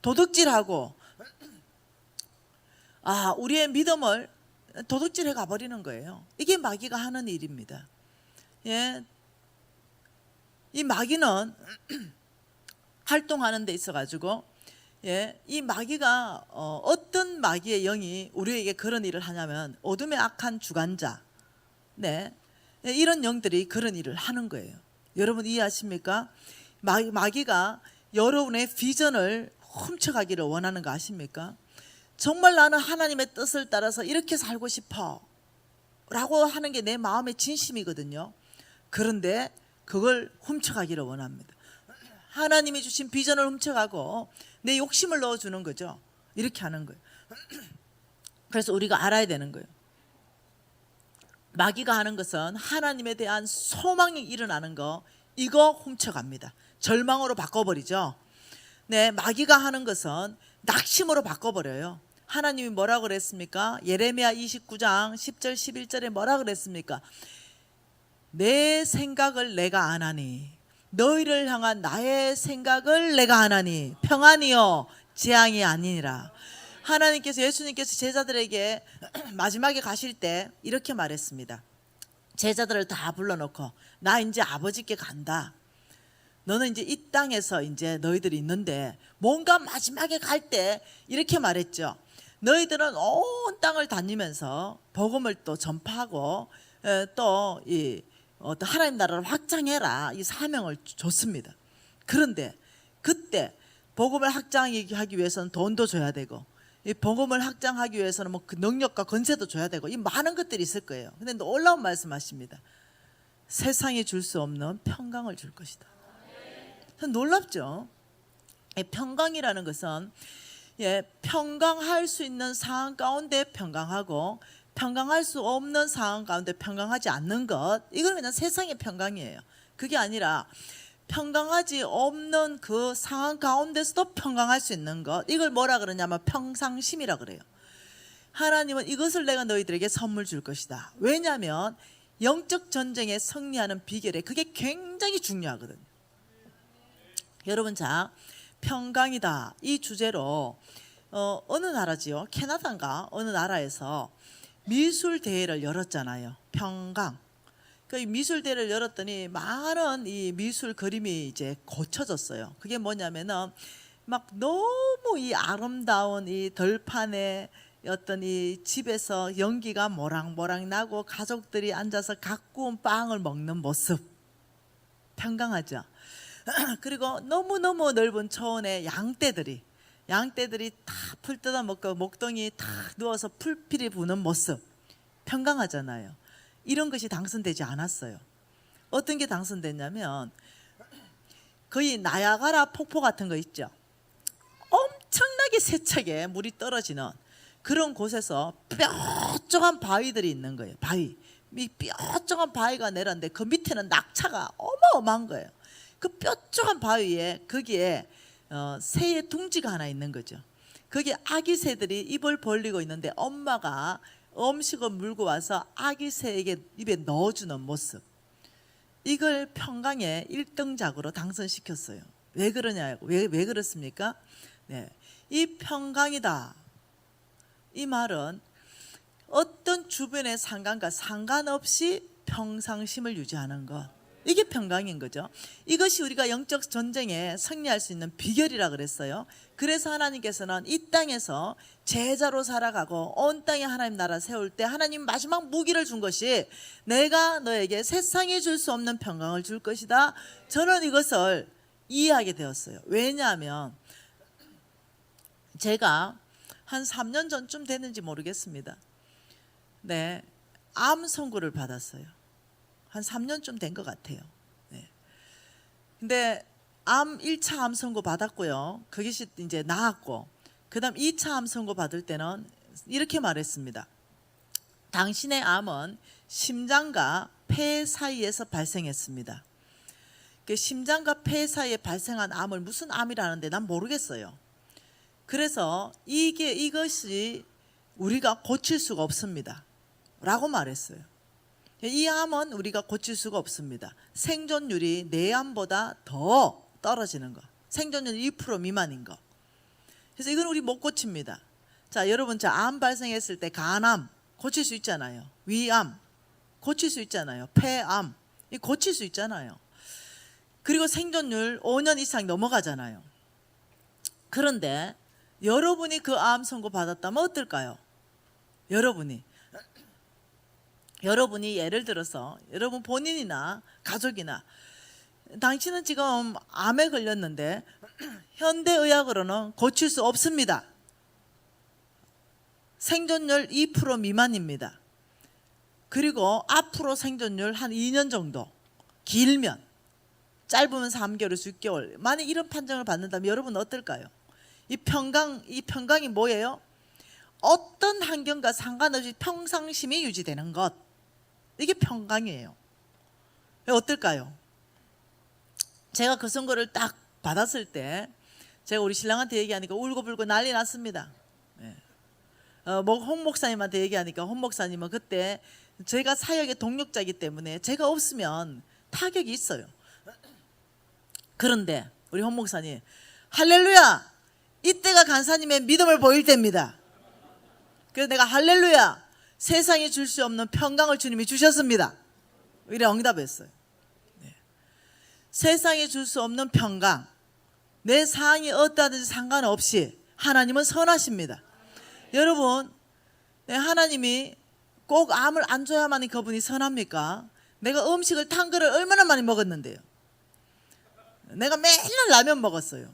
도둑질하고 우리의 믿음을 도둑질해 가버리는 거예요. 이게 마귀가 하는 일입니다. 이 마귀는 활동하는 데 있어 가지고 이 마귀가 어떤 마귀의 영이 우리에게 그런 일을 하냐면, 어둠의 악한 주관자, 이런 영들이 그런 일을 하는 거예요. 여러분 이해하십니까? 마귀가 여러분의 비전을 훔쳐가기를 원하는 거 아십니까? 정말 나는 하나님의 뜻을 따라서 이렇게 살고 싶어 라고 하는 게 내 마음의 진심이거든요. 그런데 그걸 훔쳐가기를 원합니다. 하나님이 주신 비전을 훔쳐가고 내 욕심을 넣어주는 거죠. 이렇게 하는 거예요. 그래서 우리가 알아야 되는 거예요. 마귀가 하는 것은 하나님에 대한 소망이 일어나는 거, 이거 훔쳐갑니다. 절망으로 바꿔버리죠. 마귀가 하는 것은 낙심으로 바꿔버려요. 하나님이 뭐라고 그랬습니까? 예레미야 29장 10절 11절에 뭐라고 그랬습니까? 내 생각을 내가 아나니, 너희를 향한 나의 생각을 내가 아나니 평안이요 재앙이 아니니라. 하나님께서, 예수님께서 제자들에게 마지막에 가실 때 이렇게 말했습니다. 제자들을 다 불러놓고, 나 이제 아버지께 간다. 너는 이제 이 땅에서 이제 너희들이 있는데 뭔가 마지막에 갈 때 이렇게 말했죠. 너희들은 온 땅을 다니면서 복음을 또 전파하고 또 이 어떤 하나님 나라를 확장해라, 이 사명을 줬습니다. 그런데 그때 복음을 확장하기 위해서는 돈도 줘야 되고, 이 복음을 확장하기 위해서는 뭐 그 능력과 권세도 줘야 되고, 이 많은 것들이 있을 거예요. 근데 놀라운 말씀하십니다. 세상이 줄 수 없는 평강을 줄 것이다. 놀랍죠? 평강이라는 것은 평강할 수 있는 상황 가운데 평강하고, 평강할 수 없는 상황 가운데 평강하지 않는 것, 이건 그냥 세상의 평강이에요. 그게 아니라 평강하지 없는 그 상황 가운데서도 평강할 수 있는 것, 이걸 뭐라 그러냐면 평상심이라 그래요. 하나님은 이것을 내가 너희들에게 선물 줄 것이다. 왜냐하면 영적 전쟁에 승리하는 비결에 그게 굉장히 중요하거든요. 여러분, 자, 평강이다 이 주제로 어느 나라지요? 캐나다인가 어느 나라에서 미술 대회를 열었잖아요. 평강. 그 미술 대회를 열었더니 많은 이 미술 그림이 이제 고쳐졌어요. 그게 뭐냐면은 막 너무 이 아름다운 이 들판에 어떤 이 집에서 연기가 모락모락 나고 가족들이 앉아서 각 구운 빵을 먹는 모습, 평강하죠. 그리고 너무너무 넓은 초원에 양떼들이 다 풀 뜯어 먹고 목동이 다 누워서 풀피리 부는 모습, 평강하잖아요. 이런 것이 당선되지 않았어요. 어떤 게 당선됐냐면 거의 나야가라 폭포 같은 거 있죠. 엄청나게 세차게 물이 떨어지는 그런 곳에서 뾰족한 바위들이 있는 거예요. 바위, 이 뾰족한 바위가 내렸는데 그 밑에는 낙차가 어마어마한 거예요. 그 뾰족한 바위에 거기에 새의 둥지가 하나 있는 거죠. 거기에 아기 새들이 입을 벌리고 있는데 엄마가 음식을 물고 와서 아기 새에게 입에 넣어주는 모습, 이걸 평강의 1등작으로 당선시켰어요. 왜 그러냐? 왜 그렇습니까? 네, 이 평강이다 이 말은 어떤 주변의 상관과 상관없이 평상심을 유지하는 것, 이게 평강인 거죠. 이것이 우리가 영적 전쟁에 승리할 수 있는 비결이라 그랬어요. 그래서 하나님께서는 이 땅에서 제자로 살아가고 온 땅에 하나님 나라 세울 때 하나님 마지막 무기를 준 것이 내가 너에게 세상에 줄 수 없는 평강을 줄 것이다. 저는 이것을 이해하게 되었어요. 왜냐하면 제가 한 3년 전쯤 됐는지 모르겠습니다. 네, 암 선고를 받았어요. 한 3년쯤 된 것 같아요. 네. 근데 1차 암 선고 받았고요. 그것이 이제 나았고, 그 다음 2차 암 선고 받을 때는 이렇게 말했습니다. 당신의 암은 심장과 폐 사이에서 발생했습니다. 그 심장과 폐 사이에 발생한 암을 무슨 암이라는데 난 모르겠어요. 그래서 이것이 우리가 고칠 수가 없습니다 라고 말했어요. 이 암은 우리가 고칠 수가 없습니다. 생존율이 내 암보다 더 떨어지는 거, 생존율 2% 미만인 거. 그래서 이건 우리 못 고칩니다. 자, 여러분, 저 암 발생했을 때 간암 고칠 수 있잖아요. 위암 고칠 수 있잖아요. 폐암 고칠 수 있잖아요. 그리고 생존율 5년 이상 넘어가잖아요. 그런데 여러분이 그 암 선고 받았다면 어떨까요? 여러분이 예를 들어서 여러분 본인이나 가족이나 당신은 지금 암에 걸렸는데 현대의학으로는 고칠 수 없습니다. 생존율 2% 미만입니다. 그리고 앞으로 생존율 한 2년 정도, 길면 짧으면 3개월에서 6개월, 만약 이런 판정을 받는다면 여러분 어떨까요? 이 평강이 뭐예요? 어떤 환경과 상관없이 평상심이 유지되는 것, 이게 평강이에요. 어떨까요? 제가 그 선고를 딱 받았을 때 제가 우리 신랑한테 얘기하니까 울고불고 난리 났습니다. 네. 홍 목사님한테 얘기하니까 홍 목사님은 그때 제가 사역의 동력자이기 때문에 제가 없으면 타격이 있어요. 그런데 우리 홍 목사님, 할렐루야, 이때가 간사님의 믿음을 보일 때입니다. 그래서 내가 할렐루야, 세상에 줄 수 없는 평강을 주님이 주셨습니다. 이래 응답했어요. 네. 세상에 줄 수 없는 평강, 내 상황이 어떠하든지 상관없이 하나님은 선하십니다. 여러분, 네, 하나님이 꼭 암을 안 줘야만이 그분이 선합니까? 내가 음식을 탄 거를 얼마나 많이 먹었는데요. 내가 맨날 라면 먹었어요.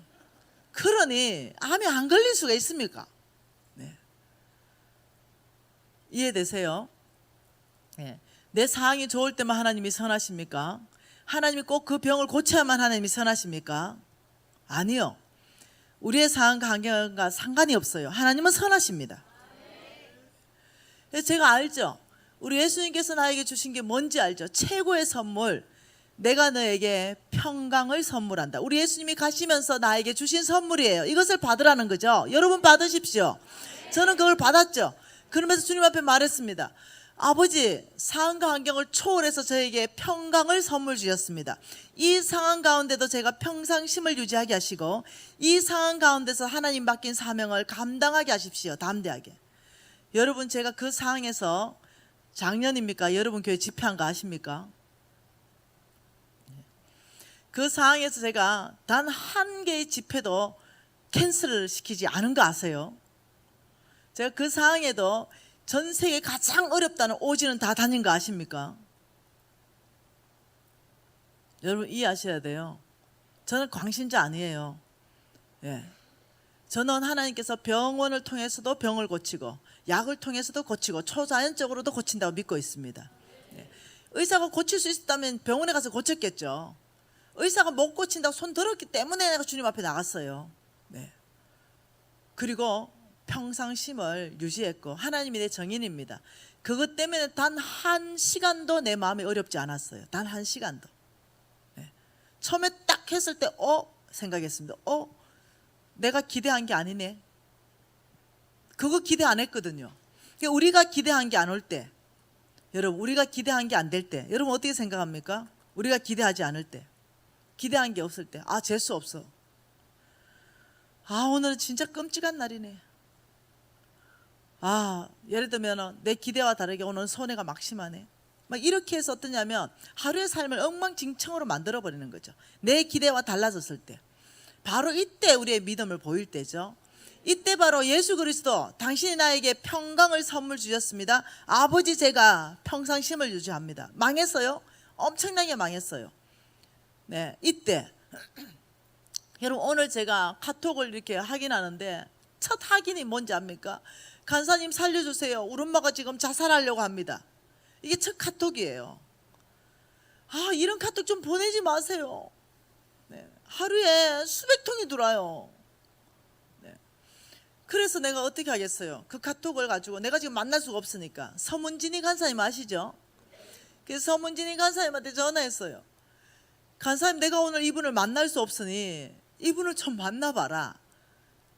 그러니 암이 안 걸릴 수가 있습니까? 네. 이해되세요? 네. 내 상황이 좋을 때만 하나님이 선하십니까? 하나님이 꼭 그 병을 고쳐야만 하나님이 선하십니까? 아니요. 우리의 상황과 환경과 상관이 없어요. 하나님은 선하십니다. 제가 알죠. 우리 예수님께서 나에게 주신 게 뭔지 알죠. 최고의 선물, 내가 너에게 평강을 선물한다. 우리 예수님이 가시면서 나에게 주신 선물이에요. 이것을 받으라는 거죠. 여러분 받으십시오. 저는 그걸 받았죠. 그러면서 주님 앞에 말했습니다. 아버지, 상황과 환경을 초월해서 저에게 평강을 선물 주셨습니다. 이 상황 가운데도 제가 평상심을 유지하게 하시고 이 상황 가운데서 하나님 맡긴 사명을 감당하게 하십시오. 담대하게. 여러분, 제가 그 상황에서 작년입니까? 여러분 교회 집회한 거 아십니까? 그 상황에서 제가 단 한 개의 집회도 캔슬을 시키지 않은 거 아세요? 제가 그 상황에도 전 세계 가장 어렵다는 오지는 다 다닌 거 아십니까? 여러분 이해하셔야 돼요. 저는 광신자 아니에요. 예. 저는 하나님께서 병원을 통해서도 병을 고치고 약을 통해서도 고치고 초자연적으로도 고친다고 믿고 있습니다. 예. 의사가 고칠 수 있었다면 병원에 가서 고쳤겠죠. 의사가 못 고친다고 손 들었기 때문에 내가 주님 앞에 나갔어요. 네. 그리고 평상심을 유지했고 하나님이 내 정인입니다. 그것 때문에 단 한 시간도 내 마음이 어렵지 않았어요. 단 한 시간도. 네. 처음에 딱 했을 때 생각했습니다. 내가 기대한 게 아니네. 그거 기대 안 했거든요. 그러니까 우리가 기대한 게 안 올 때, 여러분 우리가 기대한 게 안 될 때, 여러분 어떻게 생각합니까? 우리가 기대하지 않을 때, 기대한 게 없을 때, 재수 없어. 오늘은 진짜 끔찍한 날이네. 예를 들면 내 기대와 다르게 오늘 손해가 막심하네. 막 이렇게 해서 어떠냐면 하루의 삶을 엉망진창으로 만들어버리는 거죠. 내 기대와 달라졌을 때. 바로 이때 우리의 믿음을 보일 때죠. 이때 바로 예수 그리스도, 당신이 나에게 평강을 선물 주셨습니다. 아버지, 제가 평상심을 유지합니다. 망했어요? 엄청나게 망했어요. 네, 이때 여러분 오늘 제가 카톡을 이렇게 확인하는데 첫 확인이 뭔지 압니까? 간사님 살려주세요. 우리 엄마가 지금 자살하려고 합니다. 이게 첫 카톡이에요. 이런 카톡 좀 보내지 마세요. 네, 하루에 수백 통이 들어와요. 네. 그래서 내가 어떻게 하겠어요? 그 카톡을 가지고 내가 지금 만날 수가 없으니까 서문진이 간사님 아시죠? 그래서 서문진이 간사님한테 전화했어요. 간사님, 내가 오늘 이분을 만날 수 없으니 이분을 좀 만나봐라.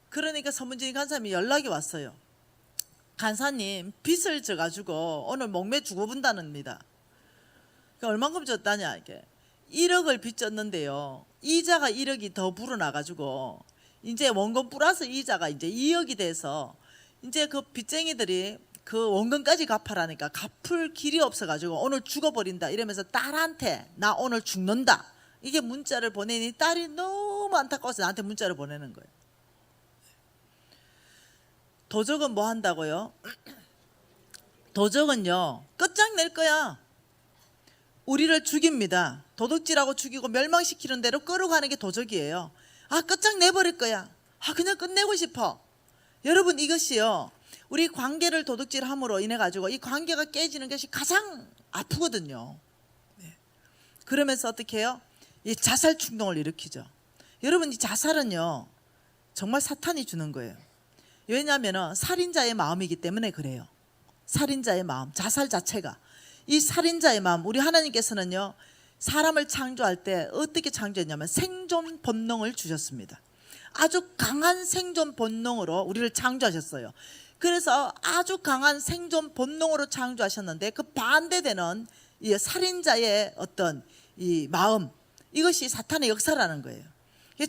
그러니까 서문진이 간사님이 연락이 왔어요. 간사님, 빚을 져가지고 오늘 목매 죽어본다는니다. 그러니까 얼만큼 졌다냐, 이게 1억을 빚 졌는데요. 이자가 1억이 더 불어나가지고 이제 원금 플러스 이자가 이제 2억이 돼서 이제 그 빚쟁이들이 그 원금까지 갚아라니까 갚을 길이 없어가지고 오늘 죽어버린다 이러면서 딸한테 나 오늘 죽는다 이게 문자를 보내니 딸이 너무 안타까워서 나한테 문자를 보내는 거예요. 도적은 뭐 한다고요? 도적은요 끝장낼 거야. 우리를 죽입니다. 도둑질하고 죽이고 멸망시키는 대로 끌어가는 게 도적이에요. 끝장내버릴 거야. 그냥 끝내고 싶어. 여러분 이것이요 우리 관계를 도둑질함으로 인해 가지고 이 관계가 깨지는 것이 가장 아프거든요. 네. 그러면서 어떻게 해요? 이 자살 충동을 일으키죠. 여러분 이 자살은요 정말 사탄이 주는 거예요. 왜냐하면 살인자의 마음이기 때문에 그래요. 살인자의 마음, 자살 자체가 이 살인자의 마음. 우리 하나님께서는요 사람을 창조할 때 어떻게 창조했냐면 생존 본능을 주셨습니다. 아주 강한 생존 본능으로 우리를 창조하셨어요. 그래서 아주 강한 생존 본능으로 창조하셨는데 그 반대되는 이 살인자의 어떤 이 마음, 이것이 사탄의 역사라는 거예요.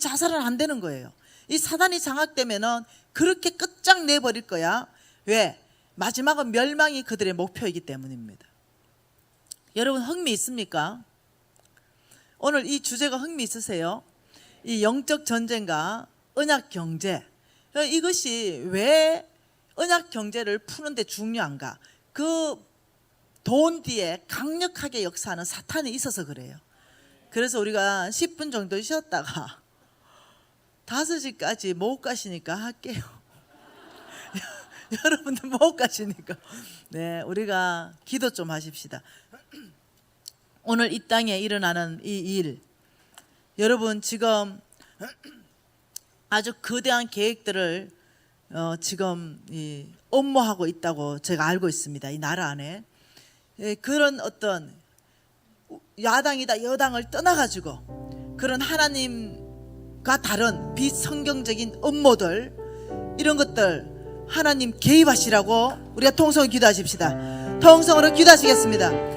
자살은 안 되는 거예요. 이 사단이 장악되면은 그렇게 끝장내버릴 거야. 왜? 마지막은 멸망이 그들의 목표이기 때문입니다. 여러분 흥미 있습니까? 오늘 이 주제가 흥미 있으세요? 이 영적 전쟁과 언약 경제, 이것이 왜 언약 경제를 푸는데 중요한가? 그 돈 뒤에 강력하게 역사하는 사탄이 있어서 그래요. 그래서 우리가 10분 정도 쉬었다가 5시까지 못 가시니까 할게요. 여러분들 못 가시니까 네, 우리가 기도 좀 하십시다. 오늘 이 땅에 일어나는 이 일, 여러분 지금 아주 거대한 계획들을 지금 업무하고 있다고 제가 알고 있습니다. 이 나라 안에 그런 어떤 야당이다 여당을 떠나가지고 그런 하나님과 다른 비성경적인 음모들 이런 것들 하나님 개입하시라고 우리가 통성을 기도하십시다. 통성으로 기도하시겠습니다.